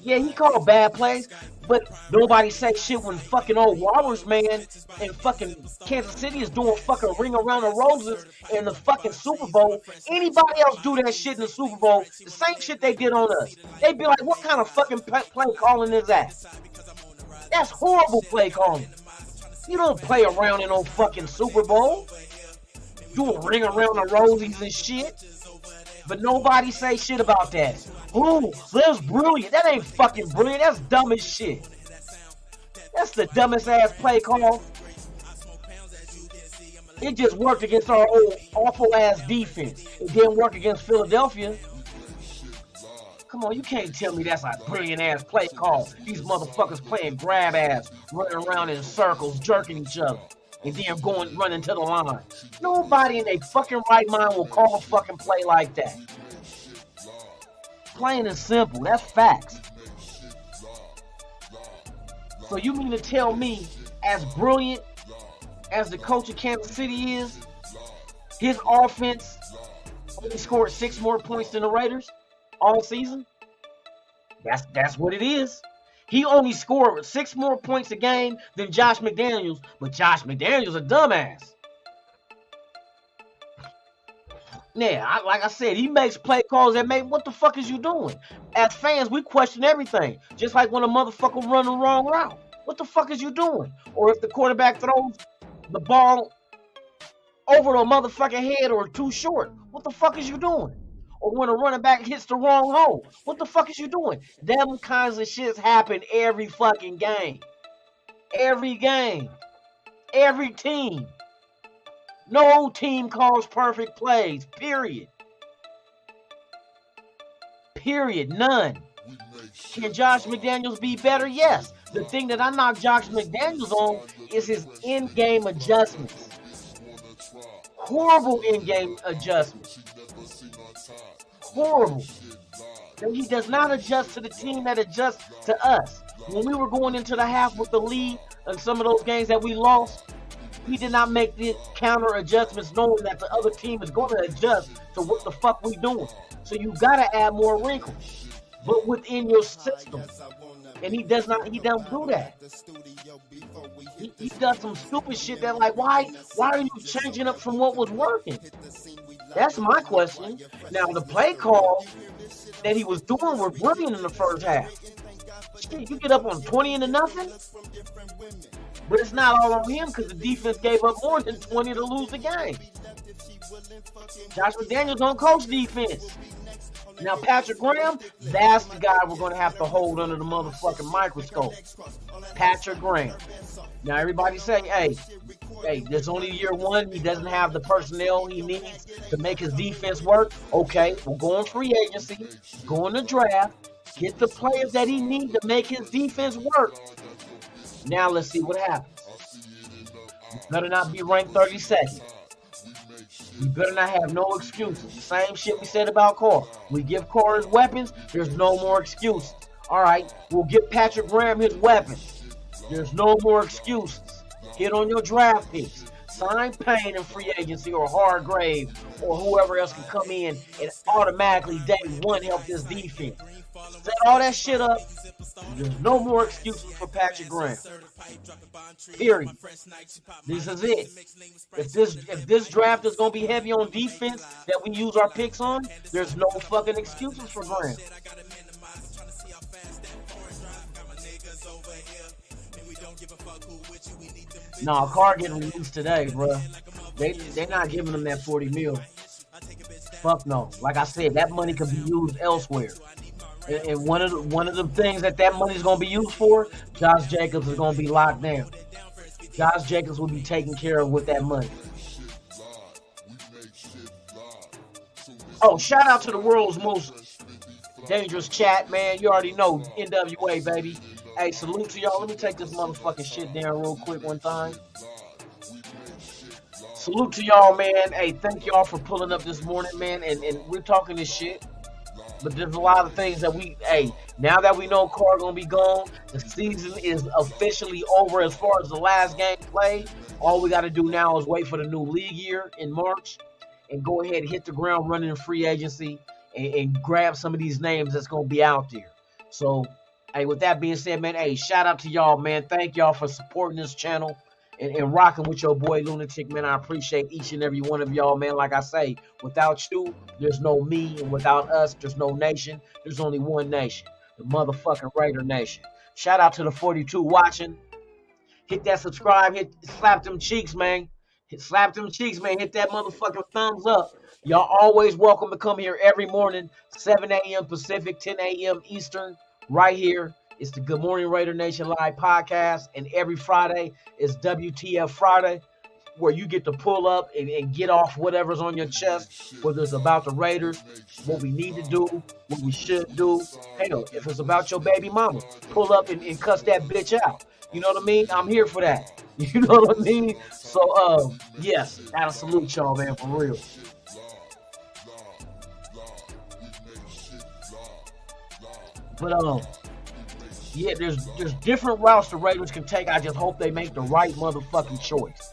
Yeah, he called bad plays, but nobody say shit when fucking old Wallers, man, and fucking Kansas City is doing fucking ring around the roses in the fucking Super Bowl. Anybody else do that shit in the Super Bowl, the same shit they did on us. They'd be like, what kind of fucking play calling is that? That's horrible play calling. You don't play around in no fucking Super Bowl. Do a ring around the rosies and shit. But nobody say shit about that. Ooh, that's brilliant. That ain't fucking brilliant. That's dumb as shit. That's the dumbest ass play call. It just worked against our old awful ass defense. It didn't work against Philadelphia. Come on, you can't tell me that's a brilliant ass play call. These motherfuckers playing grab ass, running around in circles, jerking each other, and then running to the line. Nobody in their fucking right mind will call a fucking play like that. Plain and simple, that's facts. So you mean to tell me, as brilliant as the coach of Kansas City is, his offense only scored 6 more points than the Raiders all season? That's what it is. He only scored 6 more points a game than Josh McDaniels, but Josh McDaniels a dumbass. Yeah, like I said, he makes play calls that make, what the fuck is you doing? As fans, we question everything. Just like when a motherfucker run the wrong route. What the fuck is you doing? Or if the quarterback throws the ball over the motherfucking head or too short, what the fuck is you doing? Or when a running back hits the wrong hole, what the fuck is you doing? Them kinds of shits happen every fucking game. Every game. Every team. No team calls perfect plays, period. Period, none. Can Josh McDaniels be better? Yes. The thing that I knock Josh McDaniels on is his in-game adjustments. Horrible in-game adjustments. Horrible. And he does not adjust to the team that adjusts to us. When we were going into the half with the lead in some of those games that we lost, he did not make the counter adjustments knowing that the other team is going to adjust to what the fuck we doing. So you got to add more wrinkles, but within your system. And he don't do that. He does some stupid shit that, like, why are you changing up from what was working? That's my question. Now, the play call that he was doing were brilliant in the first half. Shit, you get up on 20-0, but it's not all on him because the defense gave up more than 20 to lose the game. Josh McDaniels don't coach defense. Now, Patrick Graham, that's the guy we're going to have to hold under the motherfucking microscope. Patrick Graham. Now, everybody say, hey, there's only year one. He doesn't have the personnel he needs to make his defense work. Okay, we'll go on free agency, go in the draft, get the players that he needs to make his defense work. Now, let's see what happens. You better not be ranked 32nd. You better not have no excuses. Same shit we said about Carr. We give Carr his weapons, there's no more excuses. All right, we'll give Patrick Graham his weapons. There's no more excuses. Hit on your draft picks. Sign Payne in free agency or Hargrave or whoever else can come in and automatically day one help this defense. Set all that shit up. There's no more excuses for Patrick Graham. Period. This is it. If this draft is gonna be heavy on defense that we use our picks on, there's no fucking excuses for Graham. Nah, Carr getting released today, bro. They not giving him that 40 mil. Fuck no. Like I said, that money could be used elsewhere. And one of the things that money is going to be used for, Josh Jacobs is going to be locked down. Josh Jacobs will be taken care of with that money. Oh, shout out to the world's most dangerous chat, man. You already know, NWA, baby. Hey, salute to y'all. Let me take this motherfucking shit down real quick one time. Salute to y'all, man. Hey, thank y'all for pulling up this morning, man. And we're talking this shit. But there's a lot of things that now that we know Carr gonna be gone, the season is officially over as far as the last game played. All we got to do now is wait for the new league year in March and go ahead and hit the ground running in free agency and grab some of these names that's gonna be out there. So, hey, with that being said, man, hey, shout out to y'all, man. Thank y'all for supporting this channel and rocking with your boy Lunatic, man. I appreciate each and every one of y'all, man. Like I say, without you, there's no me, and without us, there's no nation. There's only one nation, the motherfucking Raider Nation. Shout out to the 42 watching. Hit that subscribe, slap them cheeks, man. Slap them cheeks, man. Hit that motherfucking thumbs up. Y'all always welcome to come here every morning, 7 a.m. Pacific, 10 a.m. Eastern, right here. It's the Good Morning Raider Nation Live podcast, and every Friday is WTF Friday. where you get to pull up and get off whatever's on your chest, whether it's about the Raiders, what we need to do, what we should do. Hell, if it's about your baby mama, pull up and cuss that bitch out. You know what I mean? I'm here for that. You know what I mean? So, yes, gotta salute y'all, man, for real. But, yeah, there's different routes the Raiders can take. I just hope they make the right motherfucking choice.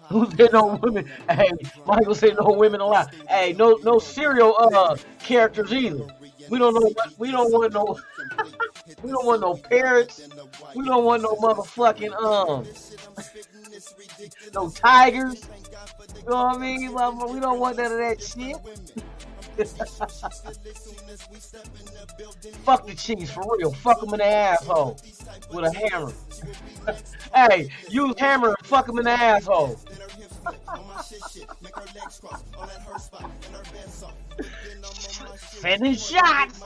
Who said no women? Hey, Michael said no women allowed. Hey, no serial characters either. We don't know. We don't want no. We don't want no parrots. We don't want no motherfucking no tigers. You know what I mean? We don't want none of that shit. Fuck the Chiefs for real. Fuck them in the asshole with a hammer. Hey, use hammer and fuck them in the asshole. Sending shots.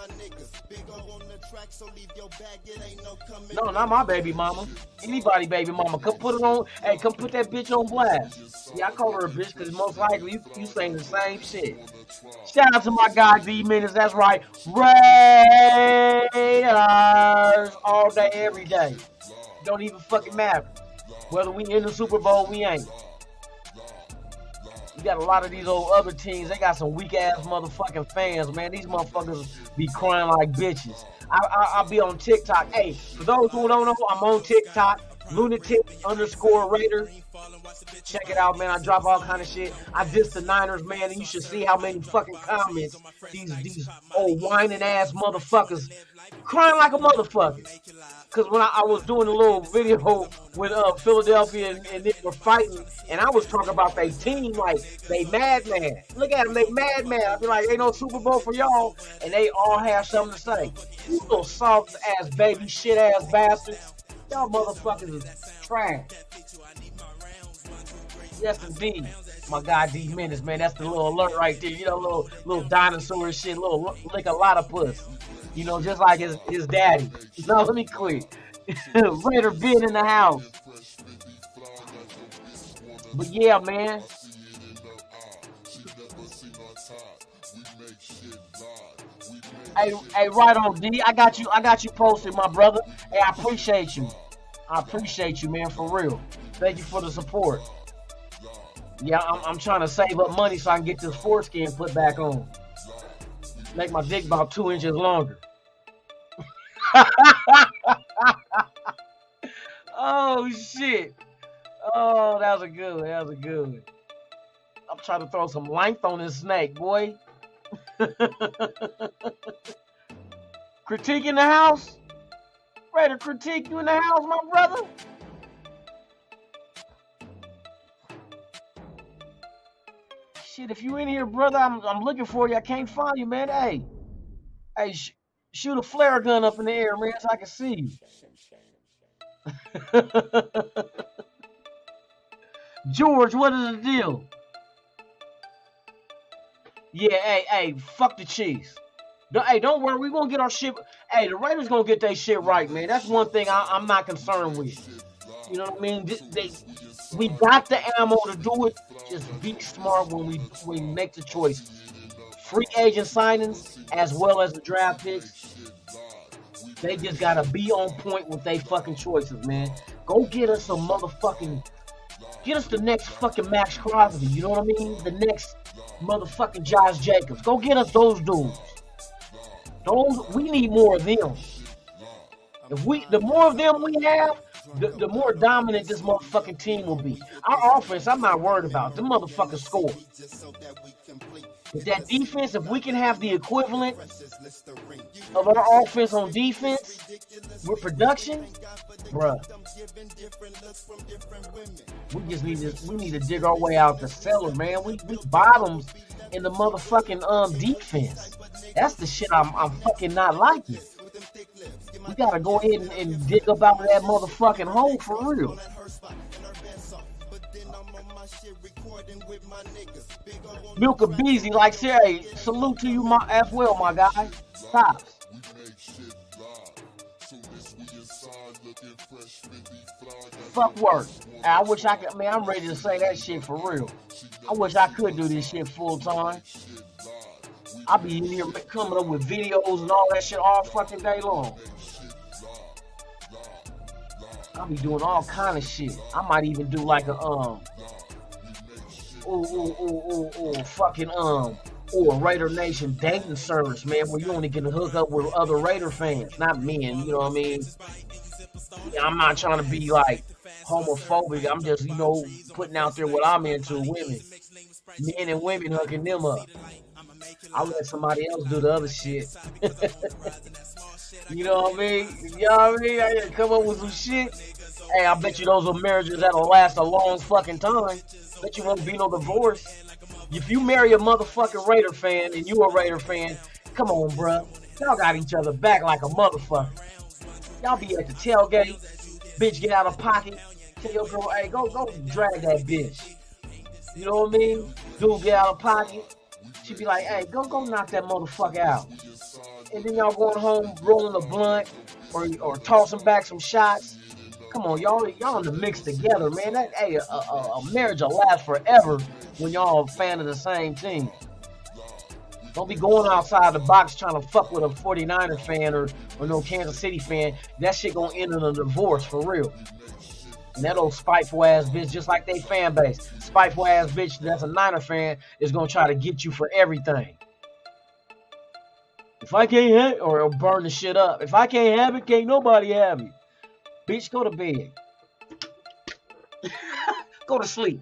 No, not my baby mama. Anybody baby mama. Come put it on. Hey, come put that bitch on blast. Yeah, I call her a bitch because most likely you saying the same shit. Shout out to my guy D Minutes. That's right. Raiders all day, every day. Don't even fucking matter. Whether we in the Super Bowl, we ain't. You got a lot of these old other teams. They got some weak ass motherfucking fans, man. These motherfuckers be crying like bitches. I'll be on TikTok. Hey, for those who don't know, I'm on TikTok. Lunatic_Raider. Check it out, man. I drop all kind of shit. I diss the Niners, man, and you should see how many fucking comments these old whining ass motherfuckers crying like a motherfucker. Because when I was doing a little video with Philadelphia and they were fighting, and I was talking about their team like they madman. Look at them, they madman. I'd be like, ain't no Super Bowl for y'all, and they all have something to say. You little soft ass baby shit ass bastards. Y'all motherfuckers is trash. Yes, indeed. My guy D Minutes, man. That's the little alert right there. You know, little dinosaur shit, little lick a lot of puss. You know, just like his daddy. No, let me quit. Raider been in the house. But yeah, man. Hey, right on, D. I got you posted, my brother. Hey, I appreciate you. I appreciate you, man, for real. Thank you for the support. Yeah, I'm trying to save up money so I can get this foreskin put back on. Make my dick about 2 inches longer. Oh, shit. Oh, that was a good one. That was a good one. I'm trying to throw some length on this snake, boy. Critique in the house? Ready to critique you in the house, my brother? Shit, if you in here, brother, I'm looking for you. I can't find you, man. Hey, shoot a flare gun up in the air, man, so I can see you. George, what is the deal? Yeah, hey, fuck the Chiefs. Hey, don't worry, we gonna get our shit. Hey, the Raiders gonna get their shit right, man. That's one thing I'm not concerned with. You know what I mean? We got the ammo to do it. Just be smart when we make the choice. Free agent signings as well as the draft picks. They just gotta be on point with their fucking choices, man. Go get us some motherfucking. Get us the next fucking Max Crosby. You know what I mean? The next motherfucking Josh Jacobs. Go get us those dudes. We need more of them. The more of them we have, the more dominant this motherfucking team will be. Our offense, I'm not worried about. The motherfuckers score. But that defense, if we can have the equivalent of our offense on defense with production, bruh, we need to dig our way out the cellar, man. We bottoms in the motherfucking defense. That's the shit I'm fucking not liking. We gotta go ahead and dig up out of that motherfucking hole for real. Milka Beezy, like, hey, salute to you as well, my guy. Tops. Fuck work. I wish I could, man, I'm ready to say that shit for real. I wish I could do this shit full time. I be in here coming up with videos and all that shit all fucking day long. I be doing all kind of shit. I might even do like a or a Raider Nation dating service, man, where you only can hook up with other Raider fans, not men, you know what I mean? Yeah, I'm not trying to be like homophobic. I'm just, you know, putting out there what I'm into, women. Men and women hooking them up. I'll let somebody else do the other shit. You know what I mean? You know what I mean? I gotta come up with some shit. Hey, I bet you those are marriages that'll last a long fucking time. Bet you won't be no divorce. If you marry a motherfucking Raider fan and you a Raider fan, come on, bruh. Y'all got each other back like a motherfucker. Y'all be at the tailgate. Bitch get out of pocket. Tell your girl, hey, go drag that bitch. You know what I mean? Dude get out of pocket. She be like, hey, go knock that motherfucker out. And then y'all going home rolling a blunt or tossing back some shots. Come on, y'all in the mix together, man. That a marriage will last forever when y'all a fan of the same team. Don't be going outside the box trying to fuck with a 49er fan or no Kansas City fan. That shit gonna end in a divorce for real. And that old spiteful ass bitch, just like they fan base, spiteful ass bitch that's a Niner fan is gonna try to get you for everything. If I can't have it, or burn the shit up. If I can't have it, can't nobody have it. Bitch, go to bed. Go to sleep.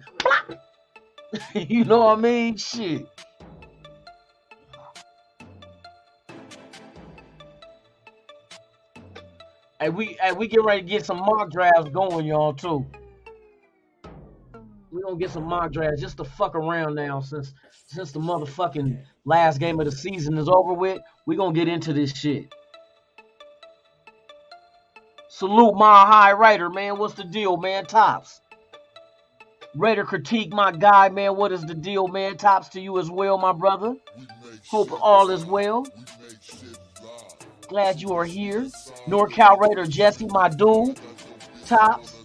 You know what I mean? Shit. Hey, we get ready to get some mock drafts going, y'all, too. We gonna get some mock drafts just to fuck around now since the motherfucking last game of the season is over with. We gonna get into this shit. Salute my high Raider, man. What's the deal, man? Tops. Raider critique, my guy, man. What is the deal, man? Tops to you as well, my brother. Hope all is well. Glad you are here. NorCal Raider Jesse, my dude. Tops.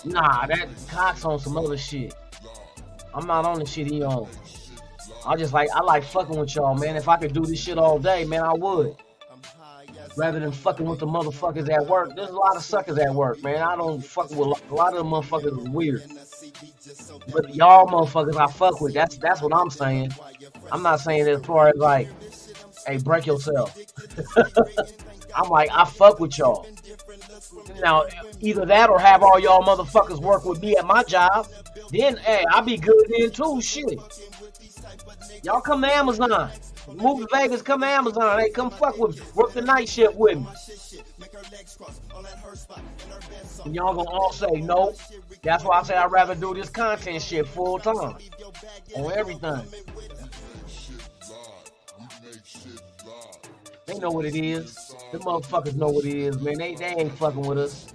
Nah, that Cox on some other shit. I'm not on the shit he on. I like fucking with y'all, man. If I could do this shit all day, man, I would. Rather than fucking with the motherfuckers at work. There's a lot of suckers at work, man. I don't fuck with a lot of them motherfuckers is weird. But y'all motherfuckers I fuck with. That's what I'm saying. I'm not saying as far as like, hey, break yourself. I'm like, I fuck with y'all. Now, either that or have all y'all motherfuckers work with me at my job. Then, hey, I'll be good then too. Shit. Y'all come to Amazon. Move to Vegas, come to Amazon. Hey, come fuck with me. Work the night shift with me. And y'all gonna all say no. That's why I say I'd rather do this content shit full time. On everything. They know what it is. The motherfuckers know what it is, man. They ain't fucking with us.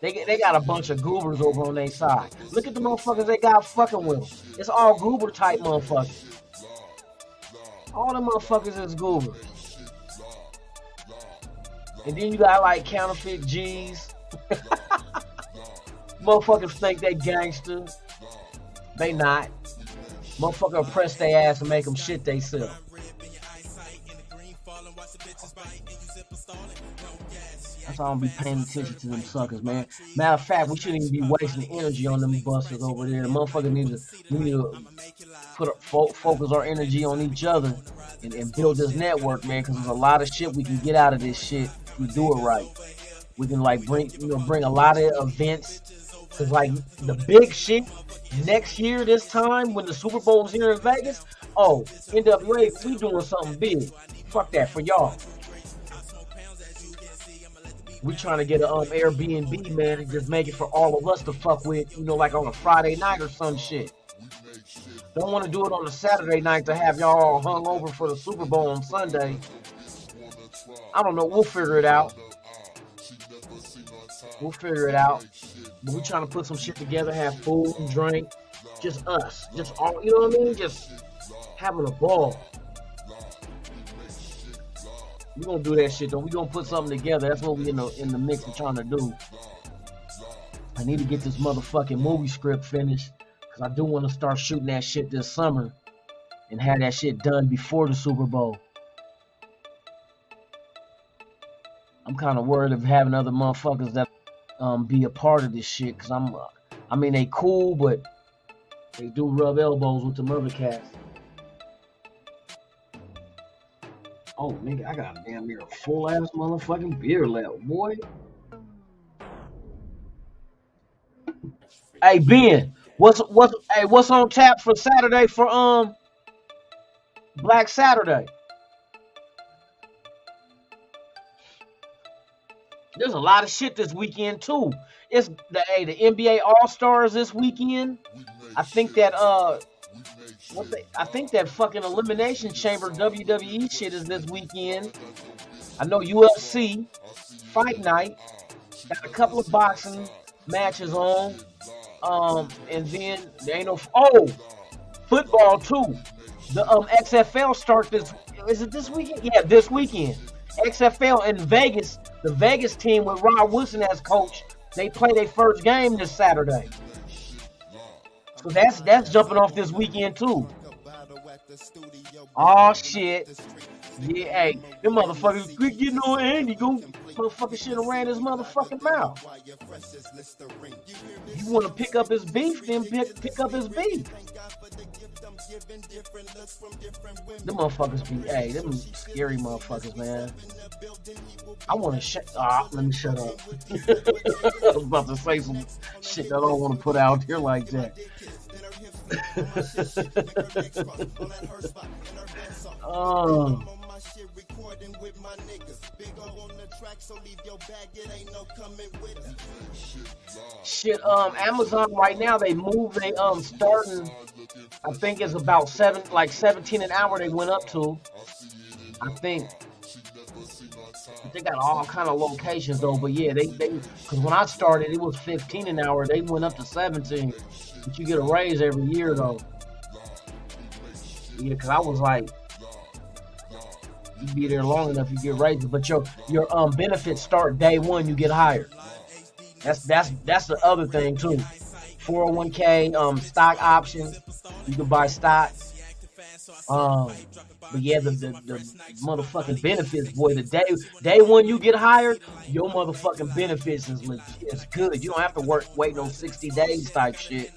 They got a bunch of goobers over on their side. Look at the motherfuckers they got fucking with them. It's all goober type motherfuckers. All them motherfuckers is goobers. And then you got like counterfeit G's. Motherfuckers think they gangster. They not. Motherfucker press their ass and make them shit they self. That's why I don't be paying attention to them suckers, man. Matter of fact, we shouldn't even be wasting energy on them busters over there. The motherfuckers need to focus our energy on each other and build this network, man. Because there's a lot of shit we can get out of this shit if we do it right. We can like bring a lot of events. Cause like the big shit next year, this time when the Super Bowl's here in Vegas, oh, NWA, we doing something big. Fuck that for y'all. We trying to get an Airbnb, man, and just make it for all of us to fuck with, like on a Friday night or some shit. Don't want to do it on a Saturday night to have y'all all hung over for the Super Bowl on Sunday. I don't know. We'll figure it out. We'll figure it out. But we trying to put some shit together, have food and drink. Just us. Just all, you know what I mean? Just having a ball. We gonna do that shit though. We gonna put something together. That's what we in the mix of trying to do. I need to get this motherfucking movie script finished because I do want to start shooting that shit this summer and have that shit done before the Super Bowl. I'm kind of worried of having other motherfuckers that be a part of this shit because I mean they cool, but they do rub elbows with the other cats. Oh, nigga, I got a damn near full ass motherfucking beer left, boy. Hey Ben, what's on tap for Saturday for Black Saturday? There's a lot of shit this weekend too. It's the NBA All-Stars this weekend. I think that I think that fucking Elimination Chamber WWE shit is this weekend. I know UFC Fight Night got a couple of boxing matches on. And then there ain't no football too. The XFL start this. Is it this weekend? Yeah, this weekend. XFL in Vegas. The Vegas team with Rod Wilson as coach. They play their first game this Saturday. So that's jumping off this weekend too. Oh shit. Yeah, hey, them motherfuckers, you know, Andy go motherfucking shit around his motherfucking mouth. You want to pick up his beef, then pick up his beef. Them motherfuckers be, hey, them scary motherfuckers, man. I want to let me shut up. I was about to say some shit that I don't want to put out there like that. Oh. Shit, Amazon right now they starting. I think it's about 17 an hour they went up to. I think they got all kind of locations though, but yeah, they because when I started it was 15 an hour. They went up to 17, but you get a raise every year though. Yeah, because I was like, you be there long enough, you get raises, but your benefits start day one. You get hired. That's the other thing too. 401k, stock options. You can buy stocks. But yeah, the motherfucking benefits, boy. The day one you get hired, your motherfucking benefits is legit. It's good. You don't have to wait no 60 days type shit.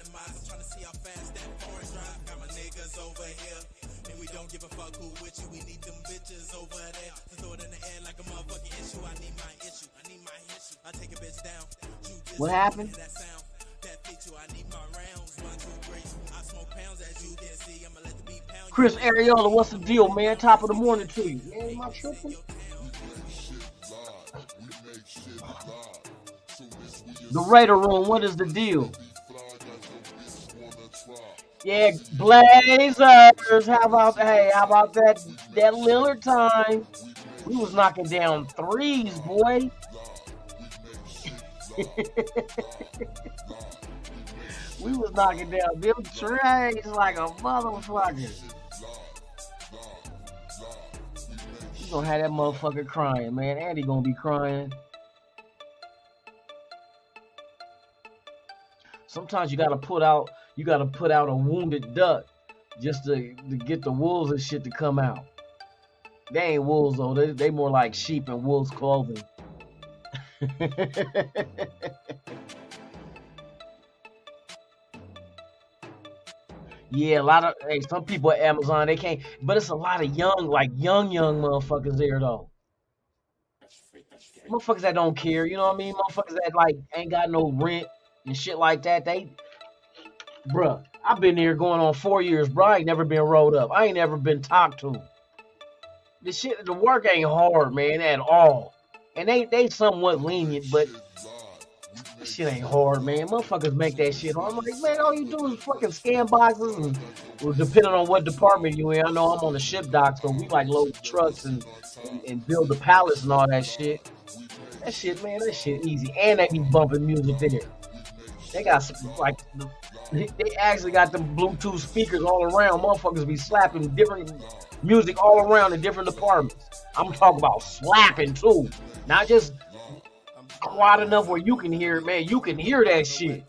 What happened? Chris Ariola, what's the deal, man? Top of the morning to you. Man, am I tripping? The Raider Room, what is the deal? Yeah, Blazers. How about that Lillard time? We was knocking down threes, boy. We was knocking down them trays like a motherfucker. You gonna have that motherfucker crying, man. Andy gonna be crying. Sometimes you gotta put out a wounded duck just to get the wolves and shit to come out. They ain't wolves though. They more like sheep in wolves' clothing. Yeah, a lot of some people at Amazon they can't, but it's a lot of young motherfuckers there though. Motherfuckers that don't care, you know what I mean? Motherfuckers that like ain't got no rent and shit like that. Bruh, I've been there going on 4 years, bro. I ain't never been rolled up. I ain't never been talked to. The work ain't hard, man, at all. And they somewhat lenient, but this shit ain't hard, man. Motherfuckers make that shit hard. I'm like, man, all you do is fucking scan boxes and well, depending on what department you in. I know I'm on the ship dock, so we like load trucks and build the pallets and all that shit. That shit, man, that shit easy. And they be bumping music there. They got some, like, they actually got them Bluetooth speakers all around. Motherfuckers be slapping different music all around in different departments. I'm talking about slapping too. Not just quiet enough where you can hear it, man. You can hear that shit.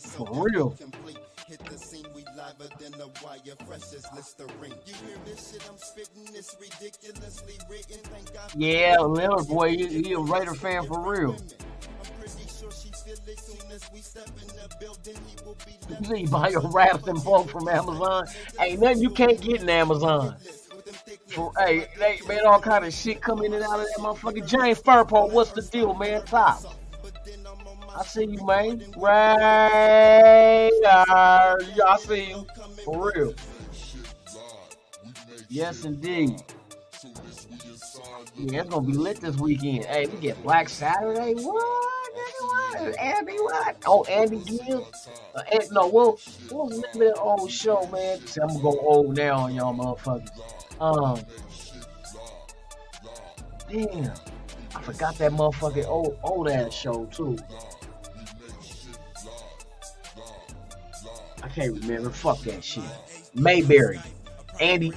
For real. Yeah, Lillard boy, he a Raider fan for real. You see, you buy your wraps and bulk from Amazon. Ain't nothing you can't get in Amazon. Hey, they man, all kind of shit coming in and out of that motherfucker. James Furpo, what's the deal, man? Top. I see you, man. Radar. I see you. For real. Yes, indeed. Yeah, it's gonna be lit this weekend. Hey, we get Black Saturday. What? What? Andy what? Oh, Andy Gibbs? No, we'll remember that old show, man. See, I'm gonna go old now on y'all motherfuckers. Damn. I forgot that motherfucking old ass show too. I can't remember. Fuck that shit. Mayberry. Andy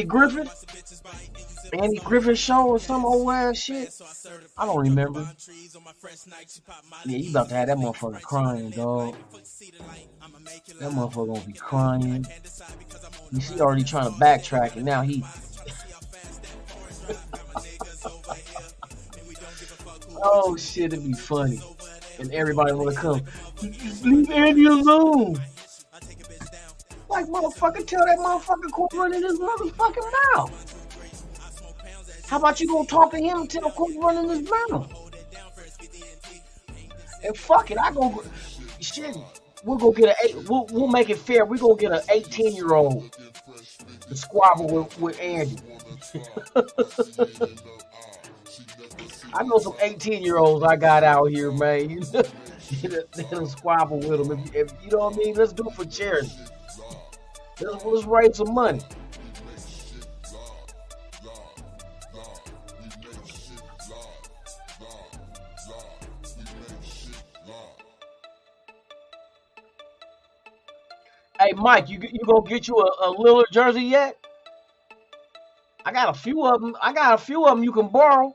Griffith? Andy Griffith show or some old ass shit? I don't remember. Yeah, you about to have that motherfucker crying, dog. That motherfucker gonna be crying. You see, already trying to backtrack, and now he. Oh shit, it'd be funny. And everybody wanna come. Leave Andy alone. Like, motherfucker, tell that motherfucker quit running his motherfucking mouth. How about you gonna talk to him and tell him quit running his mouth? And fuck it, shit. We'll go get we'll make it fair. We're gonna get an 18-year-old to squabble with Andy. I know some 18-year-olds I got out here, man. They'll squabble with them. If you know what I mean, let's do it for charity. Let's raise some money. Hey, Mike, you gonna get you a Lillard jersey yet? I got a few of them. You can borrow.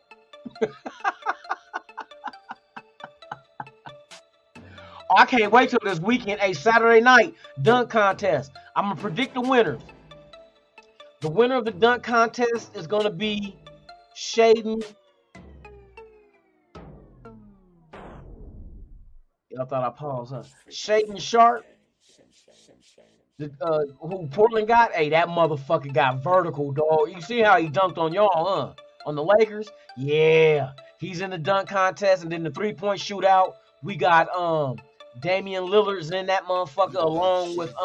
Oh, I can't wait till this weekend. A Saturday night dunk contest. I'm gonna predict the winners. The winner of the dunk contest is gonna be Shaden. Y'all thought I paused, huh? Shaden Sharp. Who Portland got? Hey, that motherfucker got vertical, dog. You see how he dunked on y'all, huh? On the Lakers? Yeah. He's in the dunk contest, and then the 3-point shootout. We got Damian Lillard's in that motherfucker along with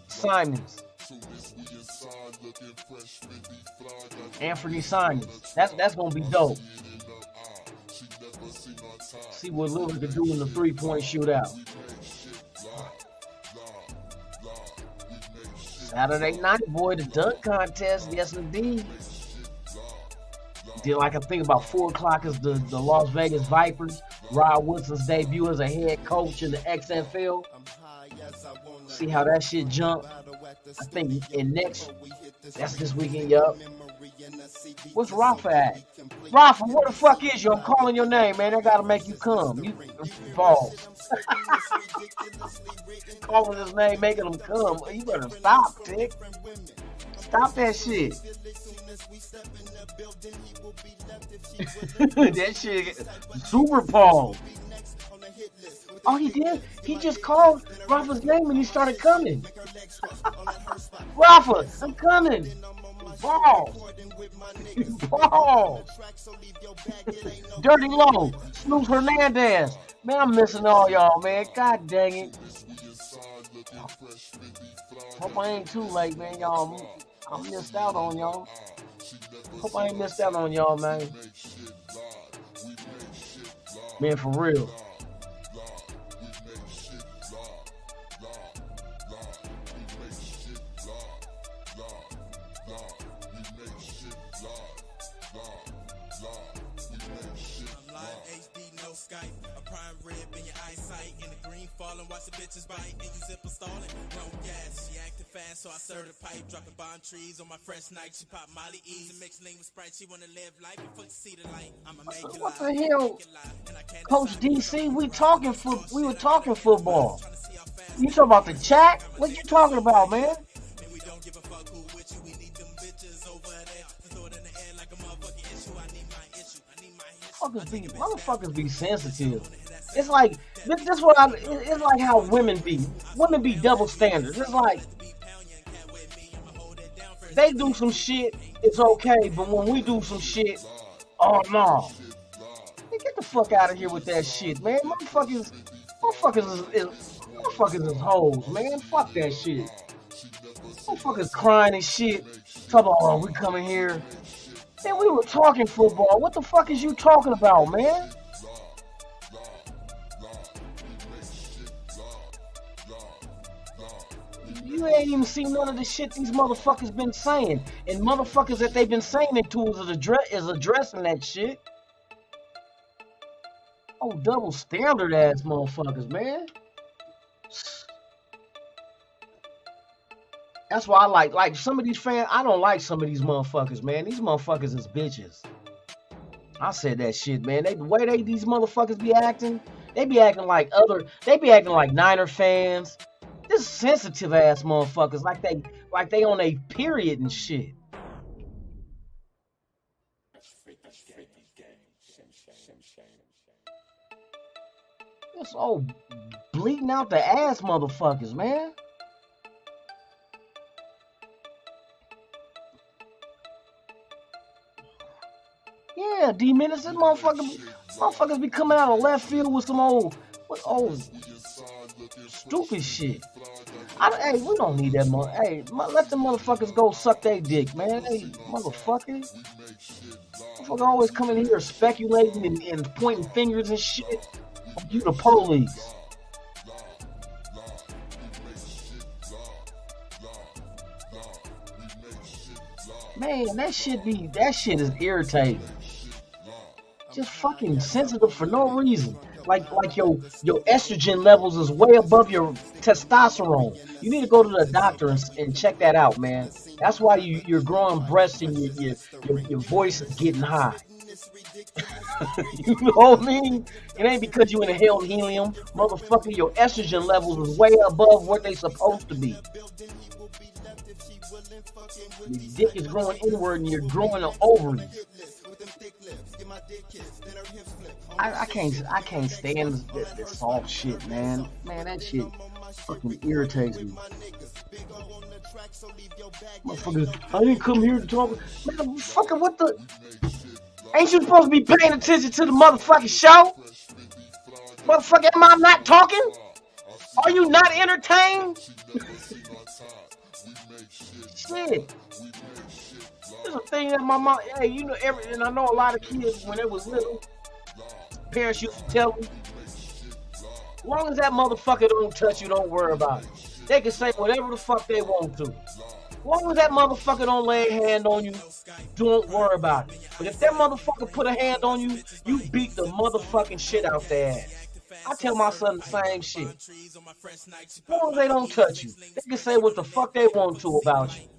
Simons. Anthony Simons. That's gonna be dope. See what Lillard can do in the 3-point shootout. Saturday night, boy, the dunk contest. Yes, indeed. Then, like, I think about 4 o'clock is the Las Vegas Vipers. Rod Wilson's debut as a head coach in the XFL. See how that shit jump. I think that's this weekend, yup. What's Rafa at? Rafa, where the fuck is you? I'm calling your name, man. I gotta make you come. You balls. Calling his name, making him come. You better stop, Tick. Stop that shit. That shit, Super Paul. Oh, he did? He just called Rafa's name and he started coming. Rafa, I'm coming. Balls. Balls. Dirty Low. Snoop Hernandez. Man, I'm missing all y'all, man. God dang it. Hope I ain't too late, man, y'all. I missed out on y'all. Hope I ain't missed out on y'all, man. Man, for real. Skype, a prime rib in your eyesight, in the green falling, watch the bitches bite, and you zipper stalling. Wrong gas, she acting fast, so I serve the pipe, dropping bomb trees on my fresh night. She pop Molly E's and mix lean with Sprite. She wanna live life before you see the light. I'ma make it What live, the hell, and I can't Coach decide. DC? We were talking football. You talking about the chat? What you talking about, man? And we don't give a fuck who with you. We need them bitches over there to throw it in the air like a motherfucking issue. I need my issue. I need my issue. Motherfuckers be sensitive. It's like this what it's like how women be. Women be double standards. It's like they do some shit, it's okay, but when we do some shit, oh no. Man, get the fuck out of here with that shit, man. Motherfuckers is hoes, man. Fuck that shit. Motherfuckers crying and shit. Talk about, oh, we coming here. Man, we were talking football. What the fuck is you talking about, man? You ain't even seen none of the shit these motherfuckers been saying. And motherfuckers that they've been saying it to is addressing that shit. Oh, double standard ass motherfuckers, man. That's why I like some of these fans. I don't like some of these motherfuckers, man. These motherfuckers is bitches. I said that shit, man. The way these motherfuckers be acting, they be acting like Niner fans. This sensitive ass motherfuckers, like they on a period and shit. It's all bleeding out the ass motherfuckers, man. Yeah, D-Minutes, this motherfuckers be coming out of left field with some old stupid shit. Hey, we don't need that mother. Hey, let them motherfuckers go suck their dick, man. Hey, motherfuckers. Motherfucker always coming here speculating and pointing fingers and shit. You the police. Man, that shit is irritating. Just fucking sensitive for no reason. Like your estrogen levels is way above your testosterone. You need to go to the doctor and check that out, man. That's why you're growing breasts and your voice is getting high. You know what I mean? It ain't because you inhaled helium, motherfucker. Your estrogen levels is way above what they supposed to be. Your dick is growing inward and you're growing an ovaries. I can't stand this soft shit, man. Man, that shit fucking irritates me. Motherfuckers, I didn't come here to talk. Man, fucking what the? Ain't you supposed to be paying attention to the motherfucking show? Motherfucker, am I not talking? Are you not entertained? Shit. There's a thing that my mom, hey, you know, and I know a lot of kids when they was little, parents used to tell them, as long as that motherfucker don't touch you, don't worry about it. They can say whatever the fuck they want to. As long as that motherfucker don't lay a hand on you, don't worry about it. But if that motherfucker put a hand on you, you beat the motherfucking shit out their ass. I tell my son the same shit. As long as they don't touch you, they can say what the fuck they want to about you.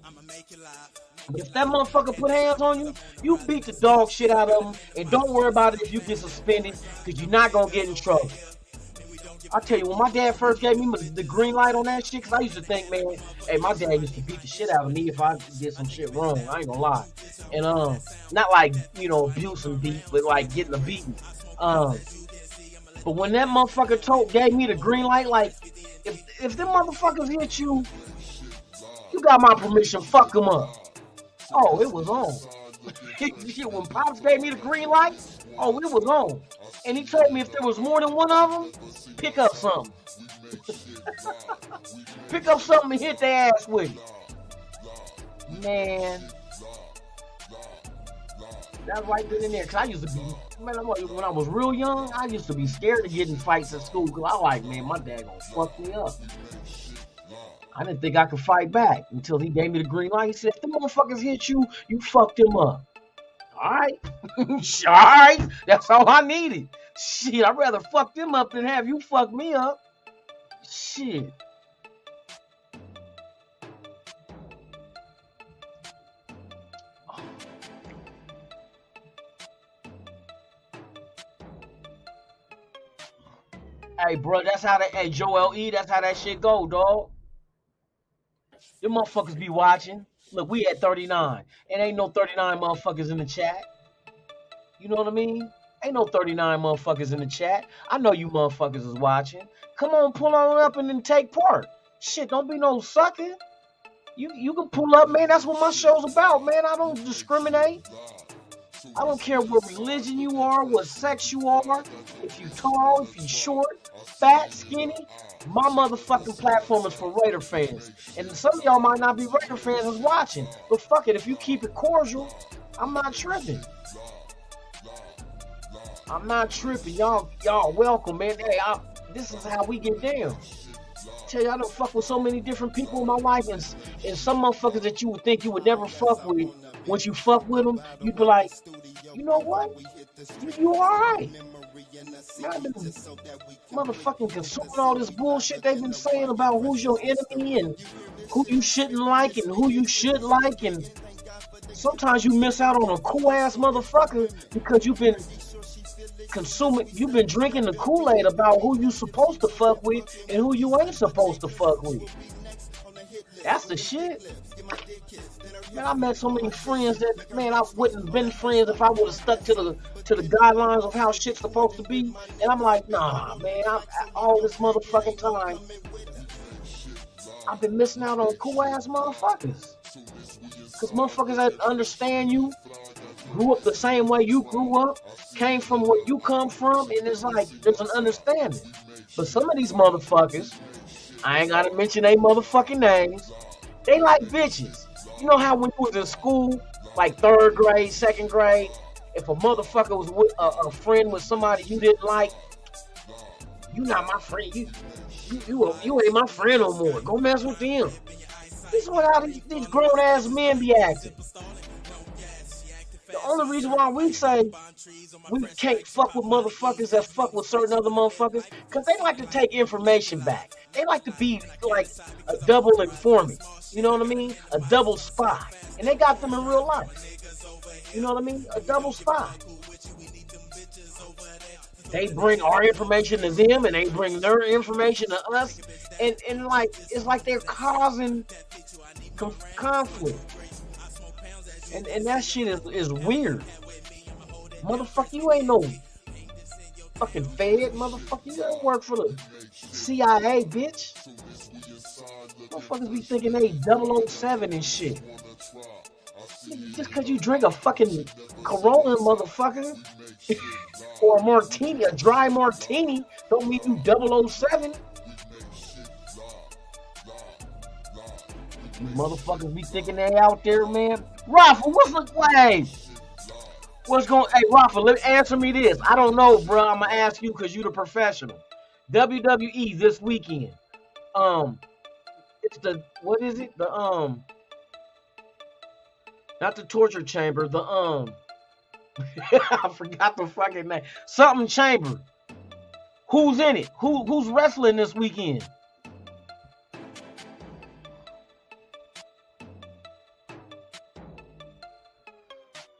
But if that motherfucker put hands on you, you beat the dog shit out of them, and don't worry about it if you get suspended, because you're not gonna get in trouble. I tell you, when my dad first gave me the green light on that shit, because I used to think, man, hey, my dad used to beat the shit out of me if I did some shit wrong. I ain't gonna lie. And not like, you know, abuse and beat, but like getting a beating. But when that motherfucker gave me the green light, like, if them motherfuckers hit you, you got my permission, fuck them up. Oh, it was on. When Pops gave me the green light, oh, it was on. And he told me if there was more than one of them, pick up something. Pick up something and hit their ass with it. Man. That's right then and there. Cause I used to be, man, when I was real young, I used to be scared to get in fights at school. Cause I like, man, my dad gonna fuck me up. I didn't think I could fight back until he gave me the green light. He said, if the motherfuckers hit you, you fucked him up. All right. All right. That's all I needed. Shit, I'd rather fuck them up than have you fuck me up. Shit. Hey, bro, that's how that, hey, Joel E, that's how that shit go, dog. Them motherfuckers be watching. Look, we at 39. And ain't no 39 motherfuckers in the chat. You know what I mean? Ain't no 39 motherfuckers in the chat. I know you motherfuckers is watching. Come on, pull on up and then take part. Shit, don't be no sucker. You can pull up, man. That's what my show's about, man. I don't discriminate. I don't care what religion you are, what sex you are, if you tall, if you short, fat, skinny. My motherfucking platform is for Raider fans. And some of y'all might not be Raider fans is watching. But fuck it, if you keep it cordial, I'm not tripping. I'm not tripping. Y'all welcome, man. Hey, this is how we get down. Tell you, I don't fuck with so many different people in my life, and some motherfuckers that you would think you would never fuck with. Once you fuck with them, you be like, you know what? You alright. Man, I've been motherfucking consuming all this bullshit they've been saying about who's your enemy and who you shouldn't like and who you should like, and sometimes you miss out on a cool ass motherfucker because you've been drinking the Kool-Aid about who you supposed to fuck with and who you ain't supposed to fuck with. That's the shit. Man, I met so many friends that, man, I wouldn't have been friends if I would have stuck to the guidelines of how shit's supposed to be. And I'm like, nah, man, all this motherfucking time, I've been missing out on cool ass motherfuckers. Cause motherfuckers that understand you, grew up the same way you grew up, came from where you come from, and it's like there's an understanding. But some of these motherfuckers, I ain't gotta mention they motherfucking names, they like bitches. You know how when you was in school, like 3rd grade, 2nd grade, if a motherfucker was with a friend with somebody you didn't like, you not my friend. You ain't my friend no more. Go mess with them. This is how these grown ass men be acting. The only reason why we say we can't fuck with motherfuckers that fuck with certain other motherfuckers, because they like to take information back. They like to be like a double informant. You know what I mean? A double spy. And they got them in real life. You know what I mean? A double spy. They bring our information to them and they bring their information to us. And like, it's like they're causing conflict. And that shit is weird. Motherfucker, you ain't no fucking Fed, motherfucker. You don't work for the CIA, bitch. Motherfuckers be thinking they 007 and shit. Just cause you drink a fucking Corona, motherfucker, or a martini, a dry martini, don't mean you 007. You motherfuckers be thinking they out there, man. Rafa, what's the way? What's going? Hey, Rafa, answer me this. I don't know, bro. I'm gonna ask you because you the professional. WWE this weekend. It's the what is it? The not the torture chamber. The I forgot the fucking name. Something chamber. Who's in it? Who's wrestling this weekend?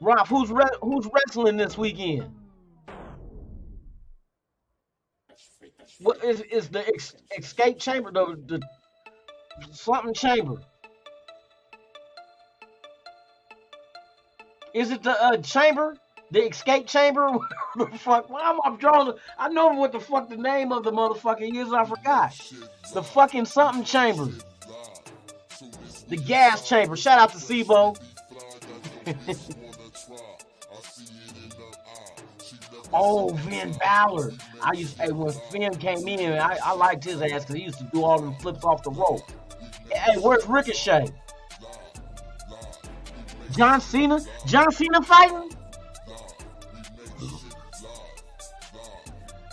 Rob, who's wrestling this weekend? What is the escape chamber? The something chamber? Is it the chamber? The escape chamber? What the fuck? Why am I drawing? I know what the fuck the name of the motherfucker is. I forgot. The fucking something chamber. The gas chamber. Shout out to Sibo. Oh, Finn Balor. When Finn came in, I liked his ass because he used to do all them flips off the rope. Hey, where's Ricochet? John Cena? John Cena fighting?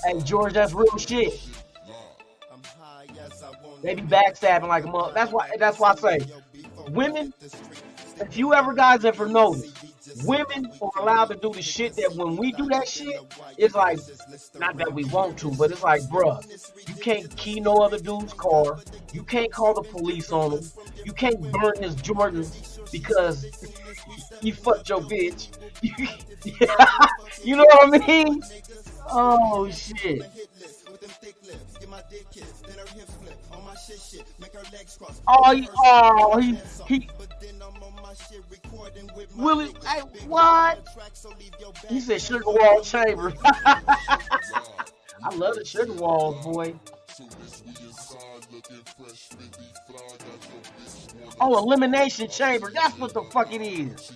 Hey, George, that's real shit. They be backstabbing like a mother. That's why I say, women, if you ever guys ever noticed, women are allowed to do the shit that when we do that shit, it's like, not that we want to, but it's like, bruh, you can't key no other dude's car. You can't call the police on him. You can't burn his Jordans because you fucked your bitch. You know what I mean? Oh, shit. He Willie, hey, what? He said Sugar Wall Chamber. I love the Sugar Walls, boy. Oh, Elimination Chamber. That's what the fuck it is.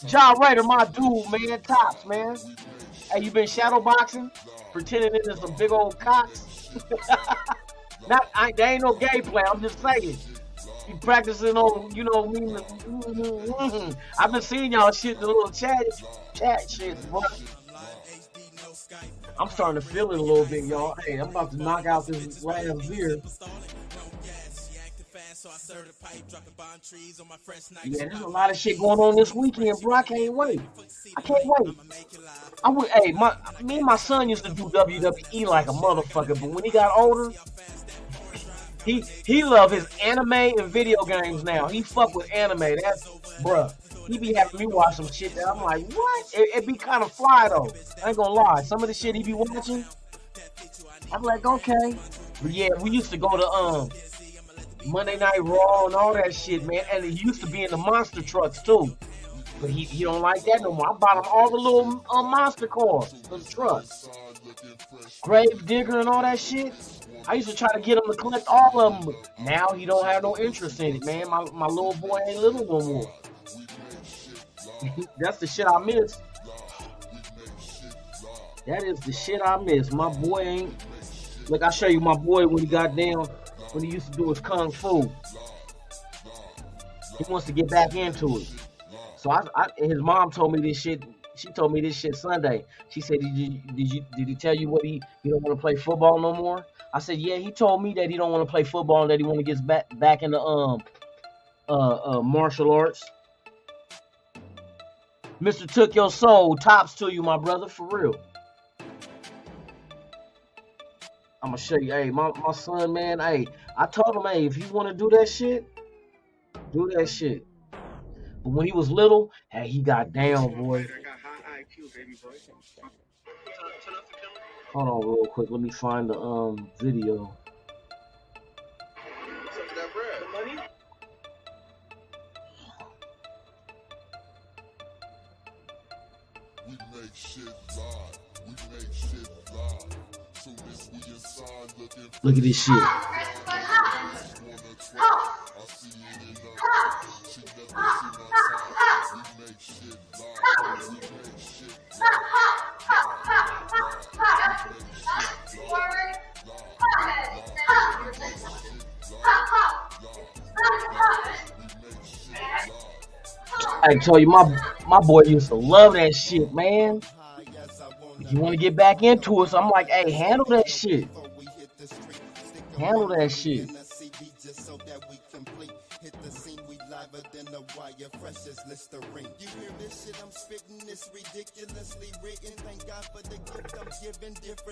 Ja Raider, my dude, man. Tops, man. Hey, you been shadow boxing? Pretending it is some big old cocks? There ain't no gameplay. I'm just saying. You practicing on, you know what I mean? I've been seeing y'all shit in the little chat shit, bro. I'm starting to feel it a little bit, y'all. Hey, I'm about to knock out this last beer. Yeah, there's a lot of shit going on this weekend, bro. I can't wait. Me and my son used to do WWE like a motherfucker, but when he got older, he love his anime and video games now. He fuck with anime. That's, bruh. He be having me watch some shit that I'm like, what? It be kind of fly though. I ain't gonna lie. Some of the shit he be watching, I'm like, okay. But yeah, we used to go to Monday Night Raw and all that shit, man. And he used to be in the monster trucks too. But he don't like that no more. I bought him all the little monster cars for the trucks. Grave Digger and all that shit. I used to try to get him to collect all of them. But now he don't have no interest in it, man. My little boy ain't little no more. That's the shit I miss. That is the shit I miss. My boy ain't. Look, I'll show you my boy when he got down, when he used to do his kung fu. He wants to get back into it. So his mom told me this shit. She told me this shit Sunday. She said, did he tell you what he don't want to play football no more? I said, yeah, he told me that he don't want to play football and that he want to get back into martial arts. Mr. Took Your Soul, tops to you, my brother, for real. I'm gonna show you, hey, my son, man, hey, I told him, hey, if you want to do that shit, do that shit. But when he was little, hey, he got down, boy. Hold on real quick, let me find the video. We make shit live. We make shit live. So this we inside looking. Look at this shit. I tell you, my boy used to love that shit, man. If you want to get back into it, so I'm like, hey, handle that shit. Handle that shit.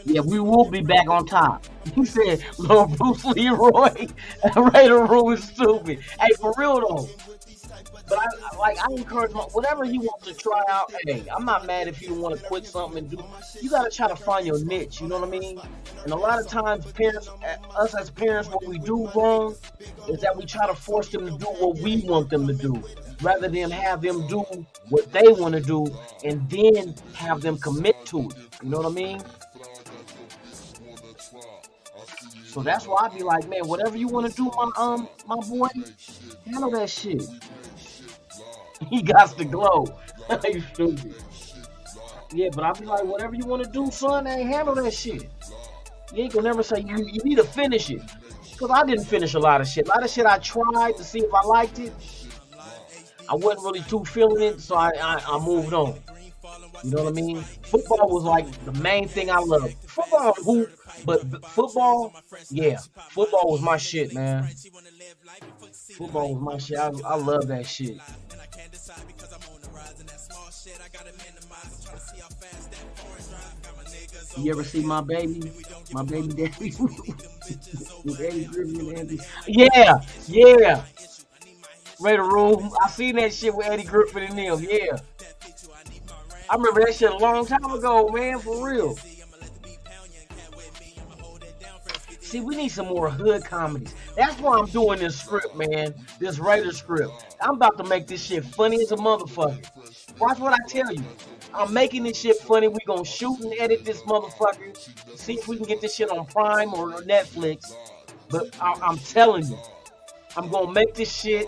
Yeah, we will be back on top. He said, Lord Bruce Leroy, Raider Rule is stupid. Hey, for real though. But I encourage whatever he wants to try out. Hey, I'm not mad if you want to quit something and do. You gotta try to find your niche. You know what I mean? And a lot of times, us as parents, what we do wrong is that we try to force them to do what we want them to do, rather than have them do what they want to do and then have them commit to it. You know what I mean? So that's why I be like, man, whatever you want to do, my boy, handle that shit. He got to glow. You stupid. Yeah, but I be like, whatever you want to do, son, hey, handle that shit. You ain't gonna never say you need to finish it. Because I didn't finish a lot of shit. A lot of shit I tried to see if I liked it. I wasn't really too feeling it, so I moved on. You know what I mean? Football was like the main thing I loved. Football, but football, yeah, football was my shit, man. Football was my shit. I love that shit. You ever see my baby daddy? With Eddie Griffin and Andy. Yeah. Raider Room. I seen that shit with Eddie Griffin and them. Yeah. I remember that shit a long time ago, man, for real. See, we need some more hood comedies. That's why I'm doing this script, man. This Raider script. I'm about to make this shit funny as a motherfucker. Watch what I tell you. I'm making this shit funny. We gonna shoot and edit this motherfucker. See if we can get this shit on Prime or Netflix. But I'm telling you, I'm gonna make this shit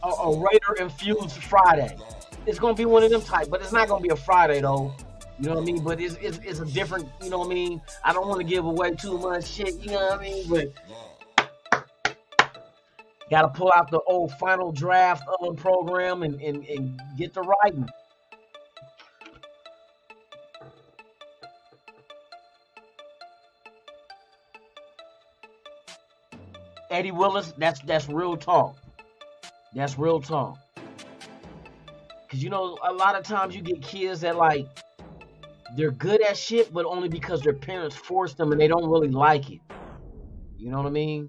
a Raider infused Friday. It's gonna be one of them type, but it's not gonna be a Friday though. You know what I mean? But it's a different, you know what I mean? I don't want to give away too much shit, you know what I mean? But gotta pull out the old final draft program and get to writing. Eddie Willis, that's real talk. That's real talk. Cause you know, a lot of times you get kids that like they're good at shit, but only because their parents forced them and they don't really like it. You know what I mean?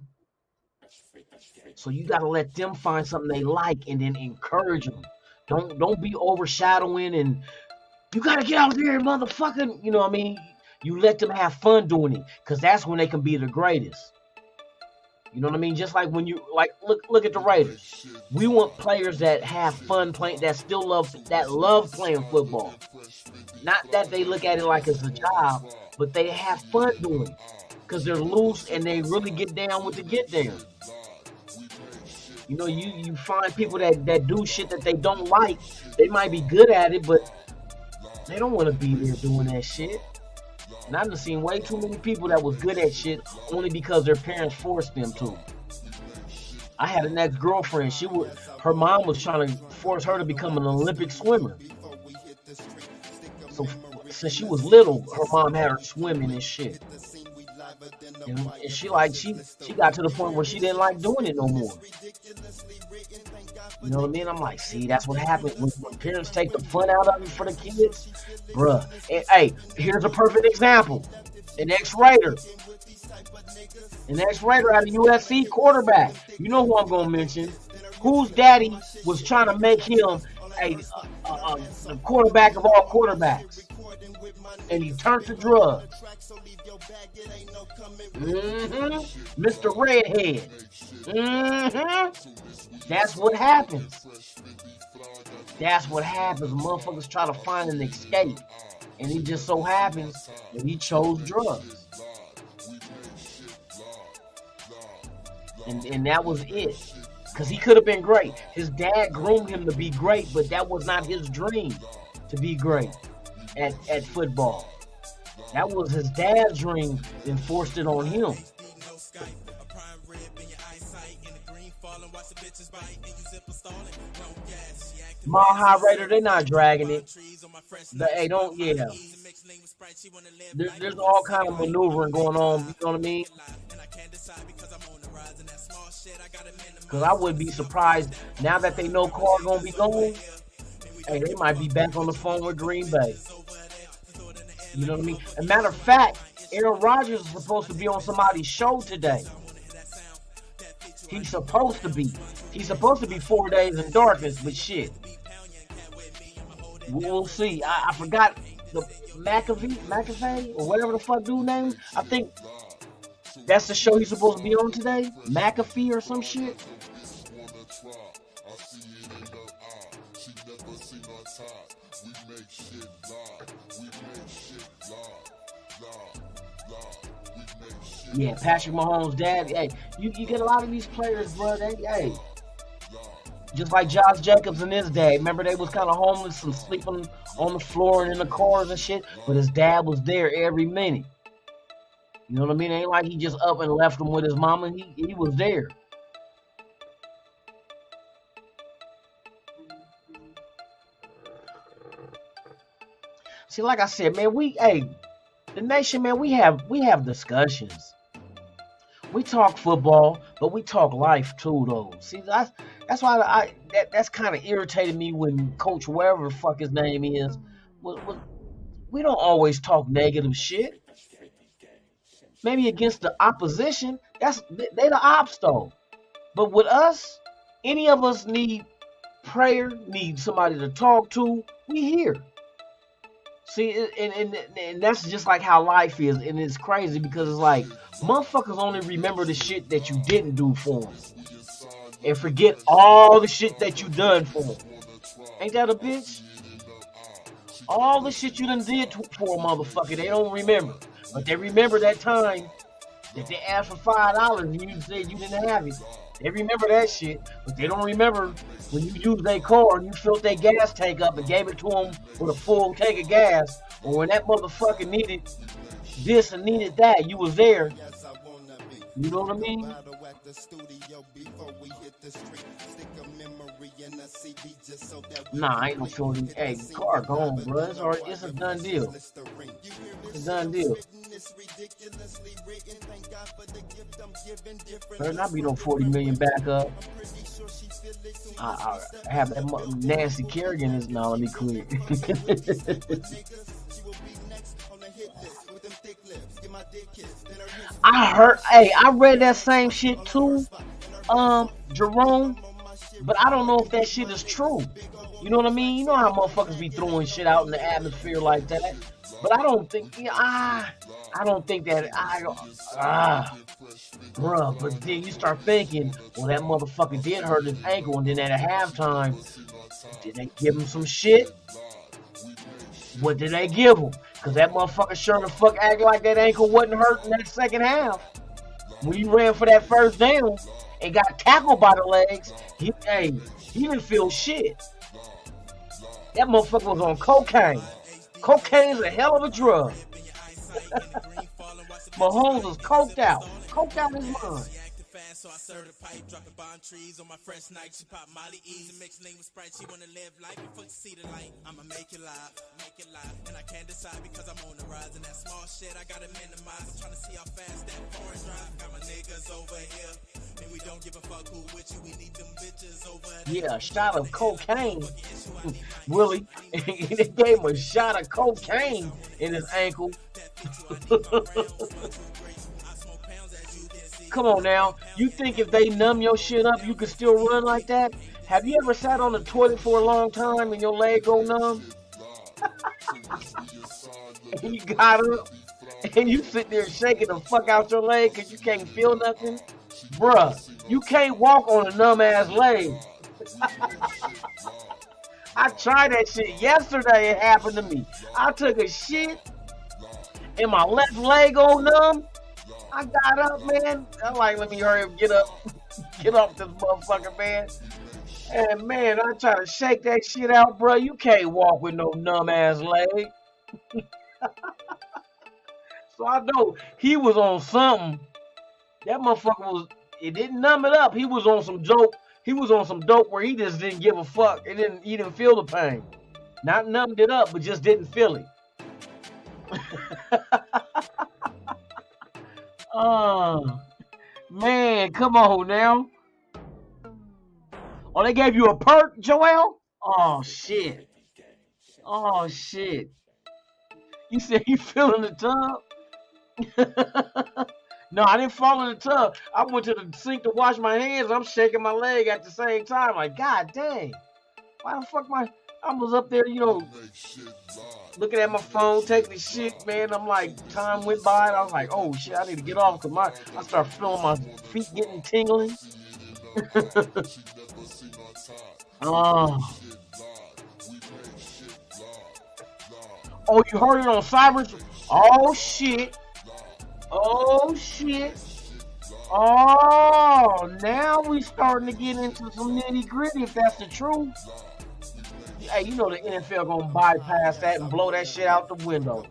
So you gotta let them find something they like and then encourage them. Don't be overshadowing and you gotta get out there, motherfucking. You know what I mean? You let them have fun doing it, cause that's when they can be the greatest. You know what I mean? Just like when you look at the Raiders. We want players that have fun playing, that love playing football. Not that they look at it like it's a job, but they have fun doing it. Because they're loose and they really get down with the get down. You know, you find people that do shit that they don't like. They might be good at it, but they don't want to be there doing that shit. And I've seen way too many people that was good at shit only because their parents forced them to. I had an ex-girlfriend. Her mom was trying to force her to become an Olympic swimmer. So since she was little, her mom had her swimming and shit. And she got to the point where she didn't like doing it no more. You know what I mean? I'm like, see, that's what happens when parents take the fun out of it for the kids. Bruh. And, hey, here's a perfect example. An ex-Raider out of USC quarterback. You know who I'm going to mention. Whose daddy was trying to make him the quarterback of all quarterbacks. And he turned to drugs. Mr. Redhead. That's what happens. That's what happens. Motherfuckers try to find an escape. And it just so happens that he chose drugs. And that was it. Because he could have been great. His dad groomed him to be great, but that was not his dream to be great at football. That was his dad's dream and forced it on him. Mile High Raider, they're not dragging it. Hey, don't, yeah. There's all kind of maneuvering going on, you know what I mean? Because I wouldn't be surprised now that they know Carr gonna be going. Hey, they might be back on the phone with Green Bay. You know what I mean? As a matter of fact, Aaron Rodgers is supposed to be on somebody's show today. He's supposed to be. He's supposed to be 4 Days in Darkness, but shit. We'll see. I forgot the McAfee, or whatever the fuck dude name. I think that's the show he's supposed to be on today. McAfee or some shit. Yeah, Patrick Mahomes' dad. Hey, you get a lot of these players, bro. Hey, just like Josh Jacobs and his dad. Remember, they was kind of homeless and sleeping on the floor and in the cars and shit. But his dad was there every minute. You know what I mean? It ain't like he just up and left him with his mama. He was there. See, like I said, man, the nation, man, we have discussions. We talk football, but we talk life too, though. See, that's That's why that's kind of irritated me when Coach whatever the fuck his name is, we don't always talk negative shit. Maybe against the opposition, they the ops though. But with us, any of us need prayer, need somebody to talk to. We here. See, and that's just like how life is, and it's crazy because it's like motherfuckers only remember the shit that you didn't do for them, and forget all the shit that you done for them. Ain't that a bitch? All the shit you done did for a motherfucker, they don't remember, but they remember that time that they asked for $5 and you said you didn't have it. They remember that shit, but they don't remember when you used their car and you filled their gas tank up and gave it to them with a full tank of gas, or when that motherfucker needed this and needed that, you was there. You know what I mean? Nah, I ain't no feeling. Hey, Carr, go on, bro. It's a done deal. It's a done deal. Better not be no 40 million back up. I have that Nancy Kerrigan is now. Let me clear. I read that same shit too, Jerome, but I don't know if that shit is true. You know what I mean? You know how motherfuckers be throwing shit out in the atmosphere like that, but I don't think, I don't think that, bruh, but then you start thinking, well, that motherfucker did hurt his ankle, and then at a halftime, did they give him some shit? What did they give him? Because that motherfucker sure the fuck acted like that ankle wasn't hurt in that second half. When he ran for that first down and got tackled by the legs, he didn't feel shit. That motherfucker was on cocaine. Cocaine's a hell of a drug. Mahomes was coked out. Coked out his mind. So I served a pipe, dropping bomb trees on my fresh night. She pop Molly E's and mix name with Sprite. She wanna live life before she see the light. I'ma make it live, and I can't decide because I'm on the rise. And that small shit I gotta minimize. I'm trying to see how fast that foreign drive. Got my niggas over here, and we don't give a fuck who with you. We need them bitches over there. Yeah, a shot of cocaine, Willie. And they gave him a shot of cocaine in his ankle. Come on now. You think if they numb your shit up, you can still run like that? Have you ever sat on the toilet for a long time and your leg go numb? And you got up and you sit there shaking the fuck out your leg because you can't feel nothing? Bruh, you can't walk on a numb ass leg. I tried that shit yesterday. It happened to me. I took a shit and my left leg go numb. I got up, man. I'm like, let me hurry up, get up. Get off this motherfucker, man. And man, I try to shake that shit out, bro. You can't walk with no numb ass leg. So I know he was on something. That motherfucker it didn't numb it up. He was on some dope. He was on some dope where he just didn't give a fuck. He didn't feel the pain. Not numbed it up, but just didn't feel it. Oh, man, come on now. Oh, they gave you a perk, Joel? Oh, shit. Oh, shit. You said you feeling the tub? No, I didn't fall in the tub. I went to the sink to wash my hands. I'm shaking my leg at the same time. Like, God dang. Why the fuck I was up there, looking at my phone, taking the shit, man. I'm like, time went by, and I was like, oh shit, I need to get off because I start feeling my feet getting tingling. Oh, you heard it on Cybers? Oh shit. Oh shit. Oh, now we starting to get into some nitty gritty if that's the truth. Hey, you know the NFL gonna bypass that and blow that shit out the window.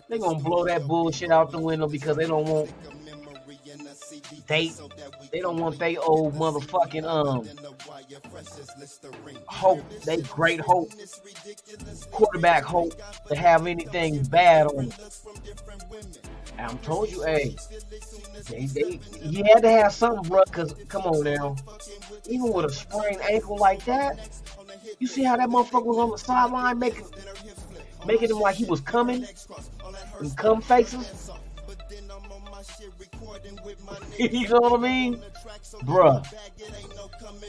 They gonna blow that bullshit out the window because they don't want they don't want they old motherfucking hope, they great hope, quarterback hope to have anything bad on it. I'm told you, hey, he had to have something, bro. Cause come on now, even with a sprained ankle like that, you see how that motherfucker was on the sideline making him like he was coming and come faces. You know what I mean, bruh?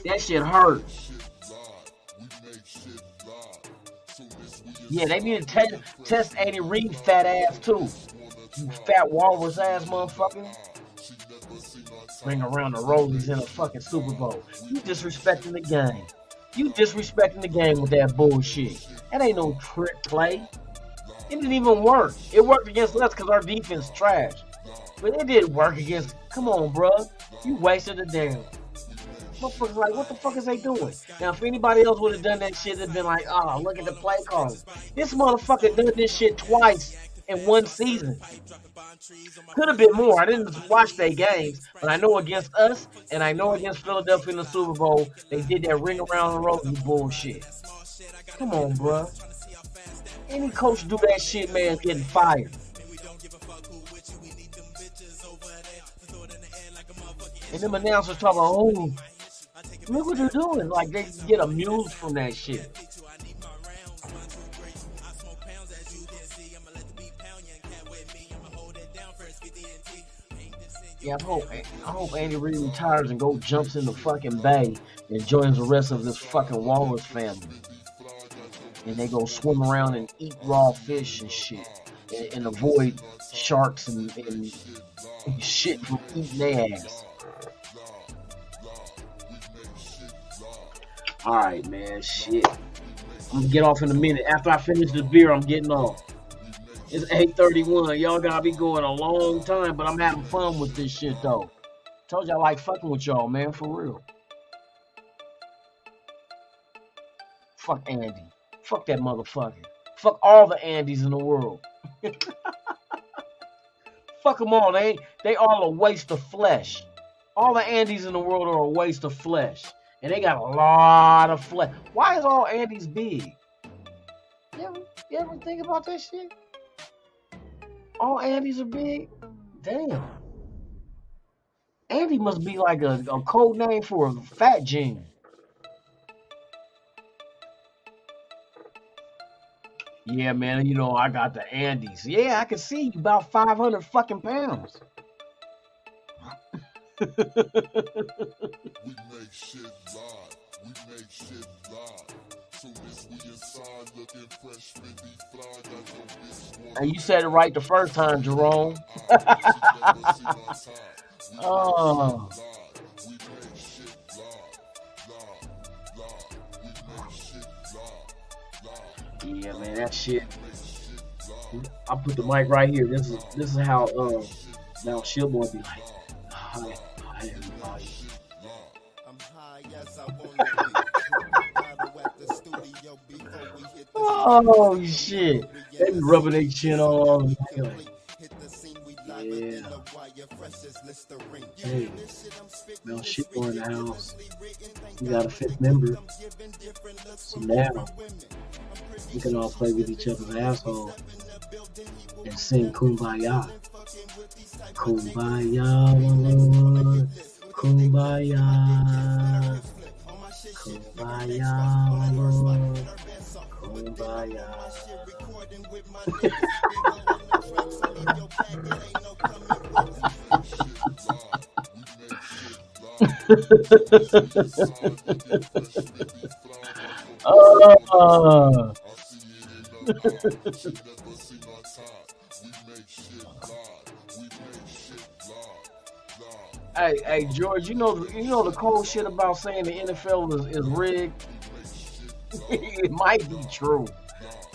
That shit hurt. Yeah, they need to test Andy Reid fat ass too. You fat walrus ass motherfucker. Bring around the Rollies in a fucking Super Bowl. You disrespecting the game. You disrespecting the game with that bullshit. That ain't no trick play. It didn't even work. It worked against us because our defense trash. But it didn't work against. Come on, bro. You wasted the damn. Motherfuckers like, what the fuck is they doing? Now, if anybody else would have done that shit, it'd been like, oh, look at the play calling. This motherfucker done this shit twice in one season. Could have been more. I didn't watch their games, but I know against us and I know against Philadelphia in the Super Bowl, they did that ring around the rosy bullshit. Come on, bro. Any coach do that shit, man, getting fired. And them announcers talking about, oh, look what they're doing. Like, they get amused from that shit. Yeah, I hope Andy Reid retires and jumps in the fucking bay and joins the rest of this fucking Walrus family. And they go swim around and eat raw fish and shit. And avoid sharks and shit from eating their ass. Alright, man, shit. I'm gonna get off in a minute. After I finish the beer, I'm getting off. It's 8:31. Y'all gotta be going a long time, but I'm having fun with this shit, though. Told you I like fucking with y'all, man, for real. Fuck Andy. Fuck that motherfucker. Fuck all the Andys in the world. Fuck them all. They all a waste of flesh. All the Andys in the world are a waste of flesh. And they got a lot of flesh. Why is all Andys big? You ever think about that shit? All Andys are big? Damn. Andy must be like a code name for a fat gene. Yeah, man, you know, I got the Andys. Yeah, I can see you about 500 fucking pounds. We make shit live. We make shit live. So this we inside looking fresh, really fly. Got no bitch. And you said it right the first time, Jerome. Oh. We make shit live. Yeah, man, that shit. I put the mic right here. This is how now she'll be like, hi everybody. I'm high as I wanna be. Oh shit. They be rubbing their chin on. Yeah. Hey, now shit going in the house. We got a fifth member. So now we can all play with each other's asshole and sing Kumbaya. Kumbaya, my Lord. Kumbaya. Kumbaya, my Lord. Kumbaya. Hey, George, you know the cold shit about saying the NFL is rigged? It might be true.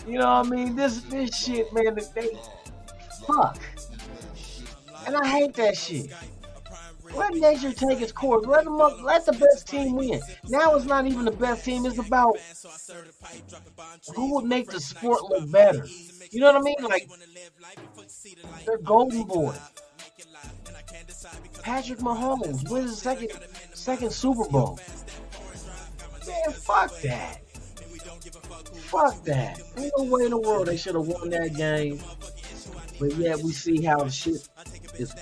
You know what I mean? This shit, man, they fuck. And I hate that shit. Let nature take its course. Let the best team win. Now it's not even the best team. It's about who would make the sport look better. You know what I mean? Like, they're golden boy. Patrick Mahomes wins the second Super Bowl. Man, fuck that. Fuck that. Ain't no way in the world they should have won that game. But yet we see how the shit is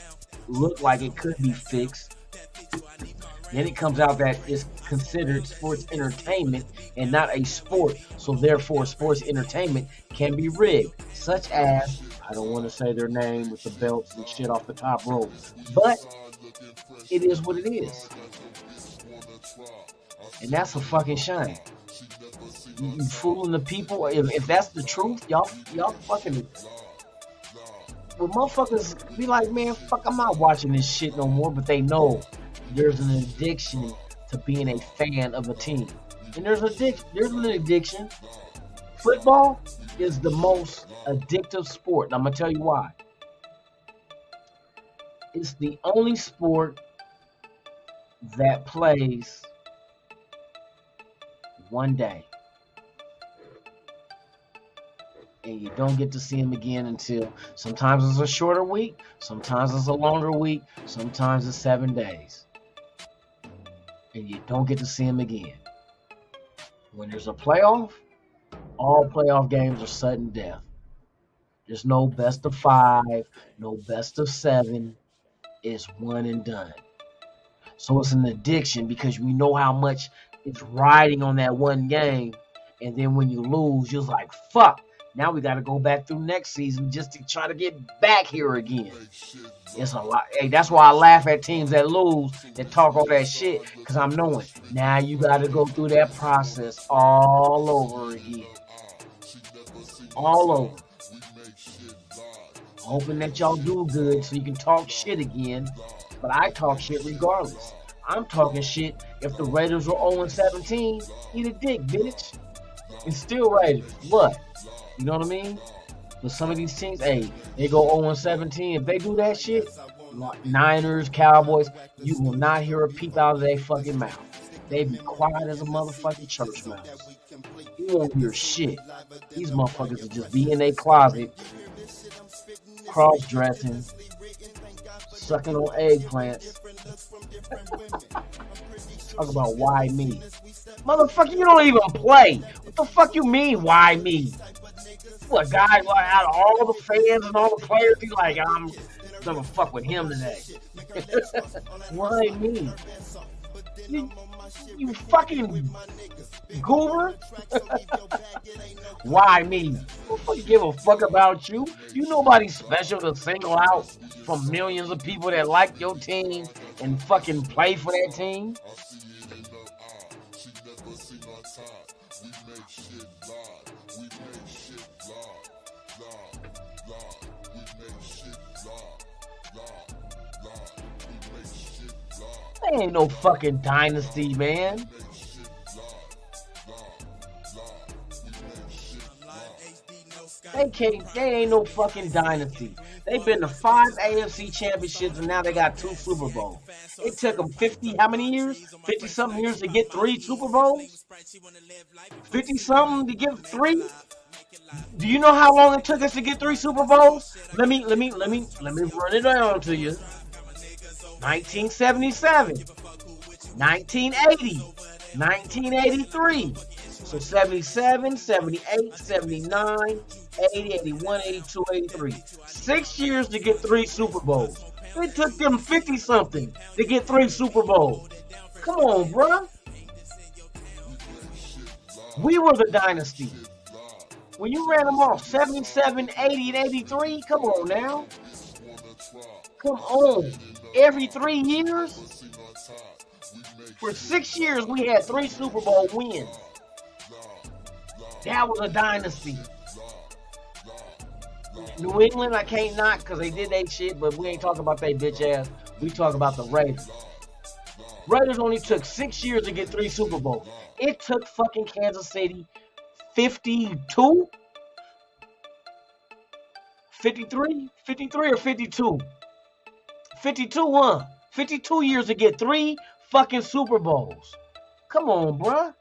look like it could be fixed. Then it comes out that it's considered sports entertainment and not a sport. So therefore, sports entertainment can be rigged, such as, I don't want to say their name with the belts and shit off the top rope, but it is what it is. And that's a fucking shame. You fooling the people. If that's the truth, y'all fucking. Well, motherfuckers be like, man, fuck, I'm not watching this shit no more. But they know there's an addiction to being a fan of a team, and there's an addiction. Football is the most addictive sport, and I'm gonna tell you why. It's the only sport that plays one day, and you don't get to see him again until sometimes it's a shorter week, sometimes it's a longer week, sometimes it's 7 days, and you don't get to see him again. When there's a playoff, all playoff games are sudden death. There's no best of 5, no best of 7. It's one and done. So it's an addiction because we know how much it's riding on that one game, and then when you lose, you're like, fuck. Now we got to go back through next season just to try to get back here again. It's a lot. Hey, that's why I laugh at teams that lose, that talk all that shit, because I'm knowing now you got to go through that process all over again. All over. Hoping that y'all do good so you can talk shit again. But I talk shit regardless. I'm talking shit if the Raiders were 0-17, eat a dick, bitch. It's still Raiders. What? You know what I mean? But some of these teams, hey, they go 0-17. If they do that shit, Niners, Cowboys, you will not hear a peep out of their fucking mouth. They be quiet as a motherfucking church mouse. You won't hear shit. These motherfuckers will just be in their closet, cross-dressing, sucking on eggplants. Talk about why me. Motherfucker, you don't even play. What the fuck you mean, why me? What, guy, out of all the fans and all the players, he's like, I'm gonna fuck with him today. Why me? You fucking goober. Why me? Nobody give a fuck about you. You nobody special to single out from millions of people that like your team and fucking play for that team. There ain't no fucking dynasty, man. They ain't no fucking dynasty. They've been to 5 AFC championships and now they got 2 Super Bowls. It took them 50, how many years? 50 something years to get 3 Super Bowls? 50 something to get 3? Do you know how long it took us to get 3 Super Bowls? Let me run it down to you. 1977, 1980, 1983. So 77, 78, 79, 80, 81, 82, 83. 6 years to get 3 Super Bowls. It took them 50 something to get 3 Super Bowls. Come on, bruh. We were the dynasty. When you ran them off, 77, 80, and 83, come on now. Come on. Every 3 years? For 6 years, we had 3 Super Bowl wins. That was a dynasty. New England, I can't knock because they did that shit, but we ain't talking about that bitch ass. We talk about the Raiders. Raiders only took 6 years to get 3 Super Bowls. It took fucking Kansas City 52? 53? 53 or 52? 52, huh? 52 years to get 3 fucking Super Bowls. Come on, bruh.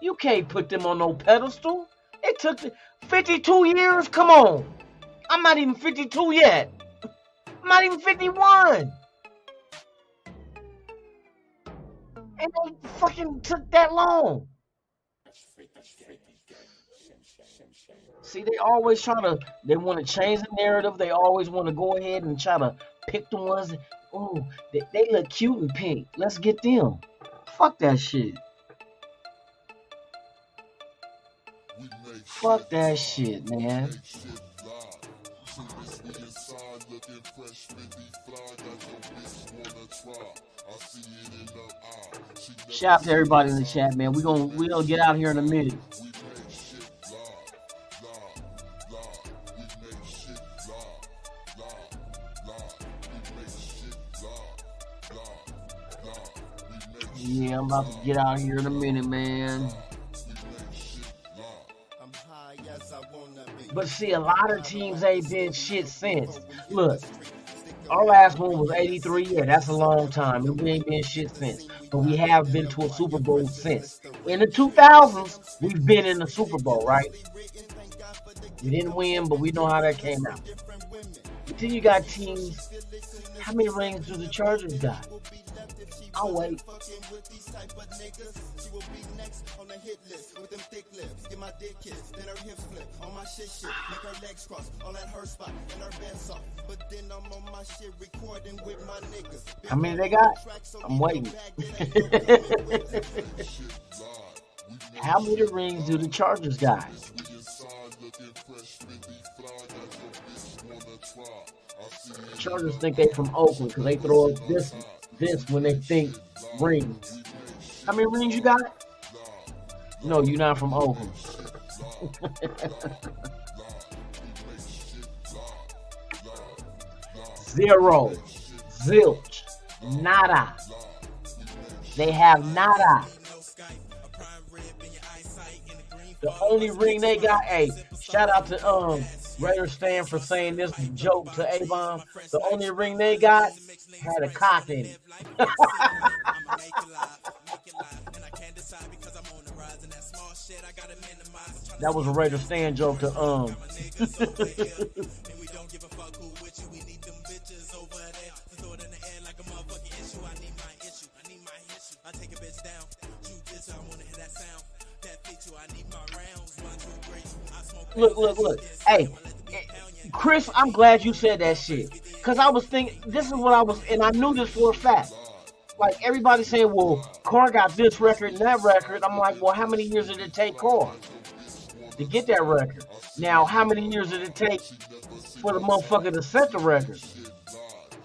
You can't put them on no pedestal. It took 52 years? Come on. I'm not even 52 yet. I'm not even 51. And they fucking took that long. See, they always they want to change the narrative. They always want to go ahead and try to pick the ones that, oh, they look cute and pink. Let's get them. Fuck that shit. Fuck that shit, man. Shout out to everybody in the chat, man. We gonna get out here in a minute. Yeah, I'm about to get out here in a minute, man. But see, a lot of teams ain't been shit since. Look, our last one was 83. Yeah, that's a long time. And we ain't been shit since. But we have been to a Super Bowl since. In the 2000s, we've been in the Super Bowl, right? We didn't win, but we know how that came out. But then you got teams. How many rings do the Chargers got? I'll wait. How many they got? I'm waiting. How many rings do the Chargers got? Chargers think they from Oakland because they throw up this when they think rings. How many rings you got? No, you're not from Oakland. Zero. Zilch. Nada. They have nada. The only ring they got, hey, shout out to Raider Stan for saying this joke to A-Bomb. The only ring they got had a cock in it. That was a Raider Stan joke to Look. Hey, Chris, I'm glad you said that shit. Because I was thinking, this is what I was, and I knew this for a fact. Like, everybody saying, well, Carr got this record and that record. I'm like, well, how many years did it take Carr to get that record? Now, how many years did it take for the motherfucker to set the record?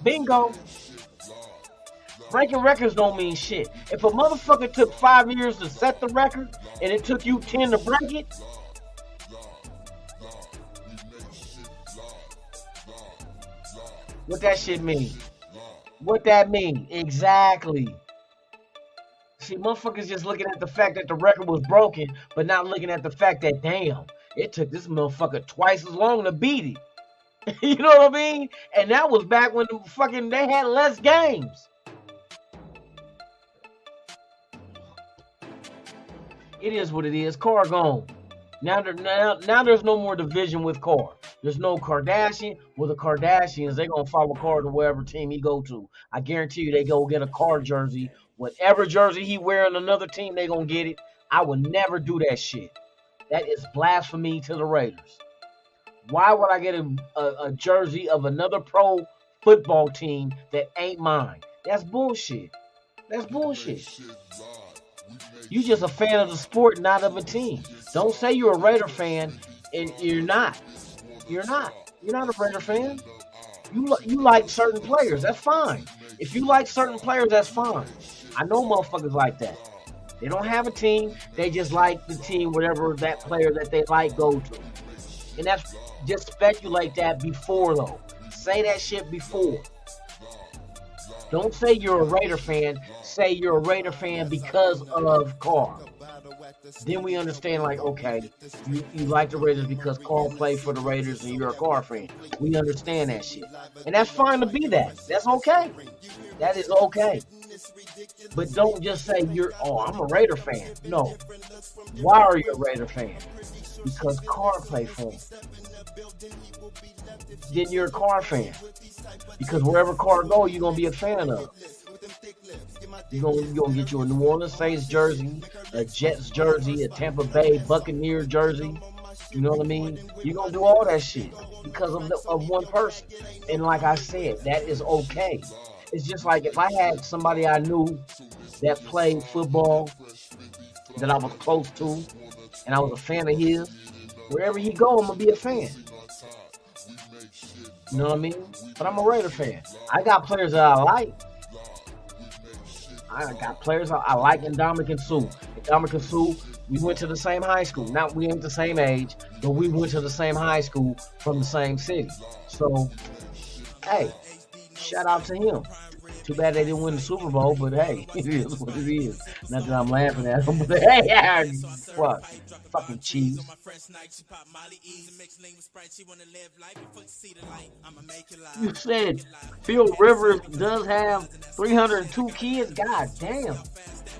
Bingo. Breaking records don't mean shit. If a motherfucker took 5 years to set the record and it took you 10 to break it, what that shit mean? What that mean? Exactly. See, motherfuckers just looking at the fact that the record was broken, but not looking at the fact that, damn, it took this motherfucker twice as long to beat it. You know what I mean? And that was back when they had less games. It is what it is. Carr gone. Now there's no more division with Carr. There's no Kardashian. Well, the Kardashians, they're going to follow Carr to wherever team he go to. I guarantee you they go get a Carr jersey. Whatever jersey he wear on another team, they going to get it. I would never do that shit. That is blasphemy to the Raiders. Why would I get a jersey of another pro football team that ain't mine? That's bullshit. That's bullshit. You just a fan of the sport, not of a team. Don't say you're a Raider fan and you're not. You're not. You're not a Raider fan. You like certain players. That's fine. If you like certain players, that's fine. I know motherfuckers like that. They don't have a team. They just like the team, whatever that player that they like go to. And that's just speculate that before, though. Say that shit before. Don't say you're a Raider fan. Say you're a Raider fan because of Carr. Then we understand, like, okay, you like the Raiders because Carr played for the Raiders and you're a Carr fan. We understand that shit. And that's fine to be that. That's okay. That is okay. But don't just say I'm a Raider fan. No. Why are you a Raider fan? Because Carr played for him. Then you're a Carr fan. Because wherever Carr go, you're going to be a fan of. You're gonna get you a New Orleans Saints jersey, a Jets jersey, a Tampa Bay Buccaneer jersey. You know what I mean? You're gonna do all that shit because of one person. And like I said, that is okay. It's just like if I had somebody I knew that played football that I was close to, and I was a fan of his. Wherever he go, I'm gonna be a fan. You know what I mean? But I'm a Raider fan. I got players that I like. I got players I like in Ndamukong Suh. Ndamukong Suh, we went to the same high school. Not we ain't the same age, but we went to the same high school from the same city. So, hey, shout out to him. Too bad they didn't win the Super Bowl, but hey, it is what it is. Not that I'm laughing at them, but hey, fuck. Fucking Chiefs. You said Phil Rivers does have 302 kids? God damn.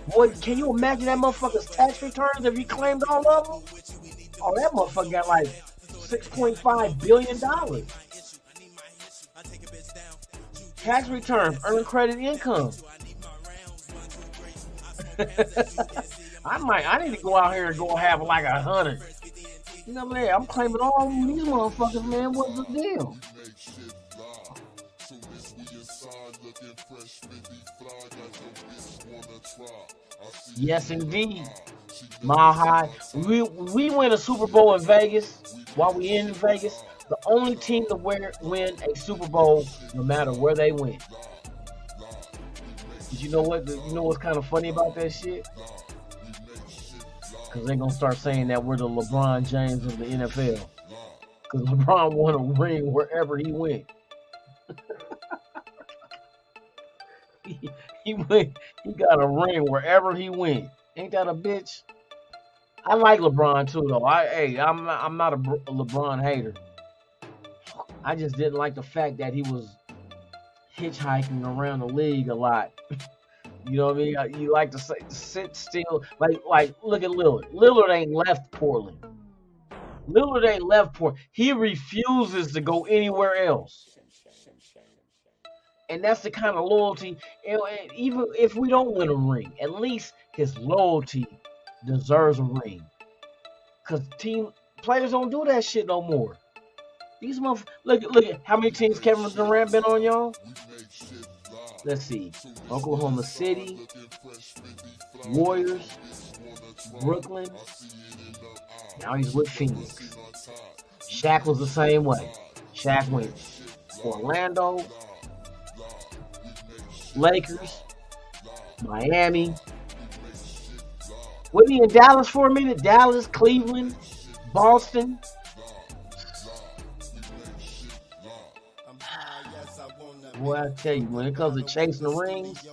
Boy, can you imagine that motherfucker's tax returns if he claimed all of them? Oh, that motherfucker got like $6.5 billion. Tax returns, earned credit income. I need to go out here and go have like 100. You know what I mean? I'm claiming all these motherfuckers, man. What's the deal? Yes, indeed. Mile High. We win a Super Bowl in Vegas while we in Vegas. The only team to win a Super Bowl, no matter where they win. But you know what? You know what's kind of funny about that shit? Because they're going to start saying that we're the LeBron James of the NFL. Because LeBron won a ring wherever he went. he got a ring wherever he went. Ain't that a bitch? I like LeBron too, though. I'm not a LeBron hater. I just didn't like the fact that he was hitchhiking around the league a lot. You know what I mean? You like to sit still. Like look at Lillard. Lillard ain't left Portland. He refuses to go anywhere else. And that's the kind of loyalty. And even if we don't win a ring, at least his loyalty deserves a ring. Because players don't do that shit no more. These motherfuckers, look at how many teams Kevin Durant been on, y'all? Let's see. Oklahoma City, Warriors, Brooklyn. Now he's with Phoenix. Shaq was the same way. Shaq went Orlando, Lakers, Miami. Wasn't he in Dallas for a minute? Dallas, Cleveland, Boston. Boy, I tell you, when it comes to chasing the rings,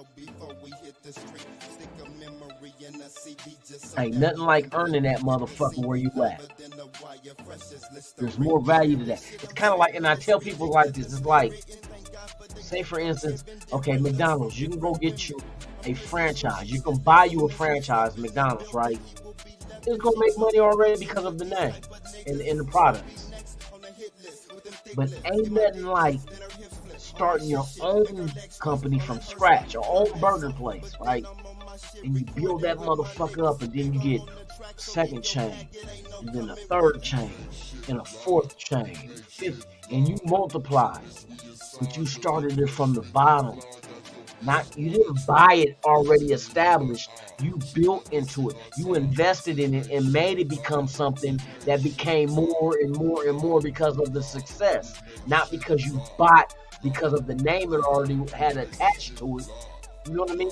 ain't nothing like earning that motherfucker where you at. There's more value to that. It's kind of like, and I tell people like this, it's like, say for instance, okay, McDonald's, you can go get you a franchise. You can buy you a franchise, McDonald's, right? It's going to make money already because of the name and the products. But ain't nothing like starting your own company from scratch, your own burger place, right? And you build that motherfucker up, and then you get second chain, and then a third chain, and a fourth chain, fifth, and you multiply. But you started it from the bottom. You didn't buy it already established. You built into it. You invested in it and made it become something that became more and more and more because of the success. Not because you bought because of the name it already had attached to it. You know what I mean?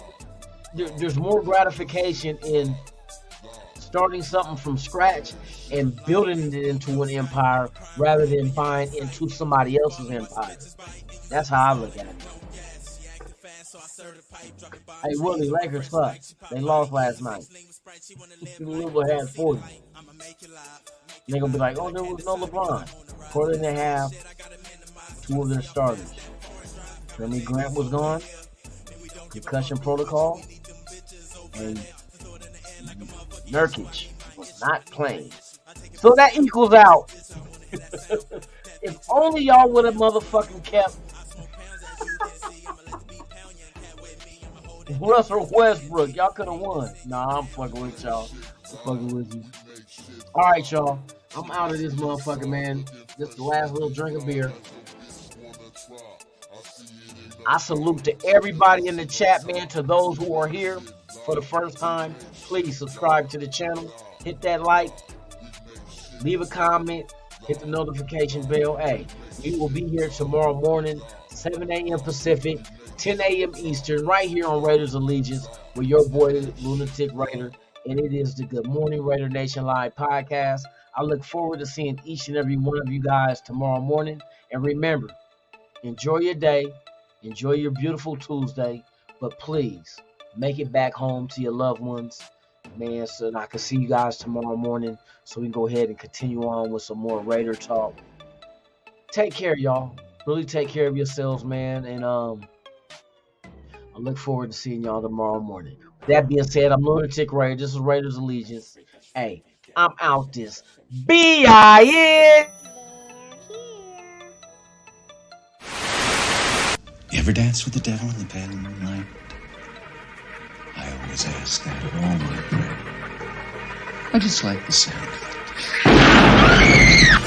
There's more gratification in starting something from scratch and building it into an empire rather than buying into somebody else's empire. That's how I look at it. Hey, Willie, Lakers fuck. They lost last night. Louisville had 40. They're going to be like, oh, there was no LeBron. According they have 2 of their starters. Jeremy Grant was gone. Concussion protocol. And Nurkic was not playing. So that equals out. If only y'all would have motherfucking kept Russell Westbrook, y'all could have won. Nah, I'm fucking with y'all. I'm fucking with you. All right, y'all. I'm out of this motherfucker, man. This is the last little drink of beer. I salute to everybody in the chat, man. To those who are here for the first time, please subscribe to the channel. Hit that like. Leave a comment. Hit the notification bell. Hey, we will be here tomorrow morning, 7 a.m. Pacific, 10 a.m. Eastern, right here on Raiders Allegiance with your boy, Lunatic Raider. And it is the Good Morning Raider Nation Live podcast. I look forward to seeing each and every one of you guys tomorrow morning. And remember, enjoy your day. Enjoy your beautiful Tuesday. But please, make it back home to your loved ones, man, so I can see you guys tomorrow morning so we can go ahead and continue on with some more Raider talk. Take care, y'all. Really take care of yourselves, man. And I look forward to seeing y'all tomorrow morning. With that being said, I'm Lunatic Raider. This is Raiders Allegiance. Hey, I'm out this. B.I.N. You ever dance with the devil in the pale moonlight? I always ask that of all my prey. I just like the sound of it.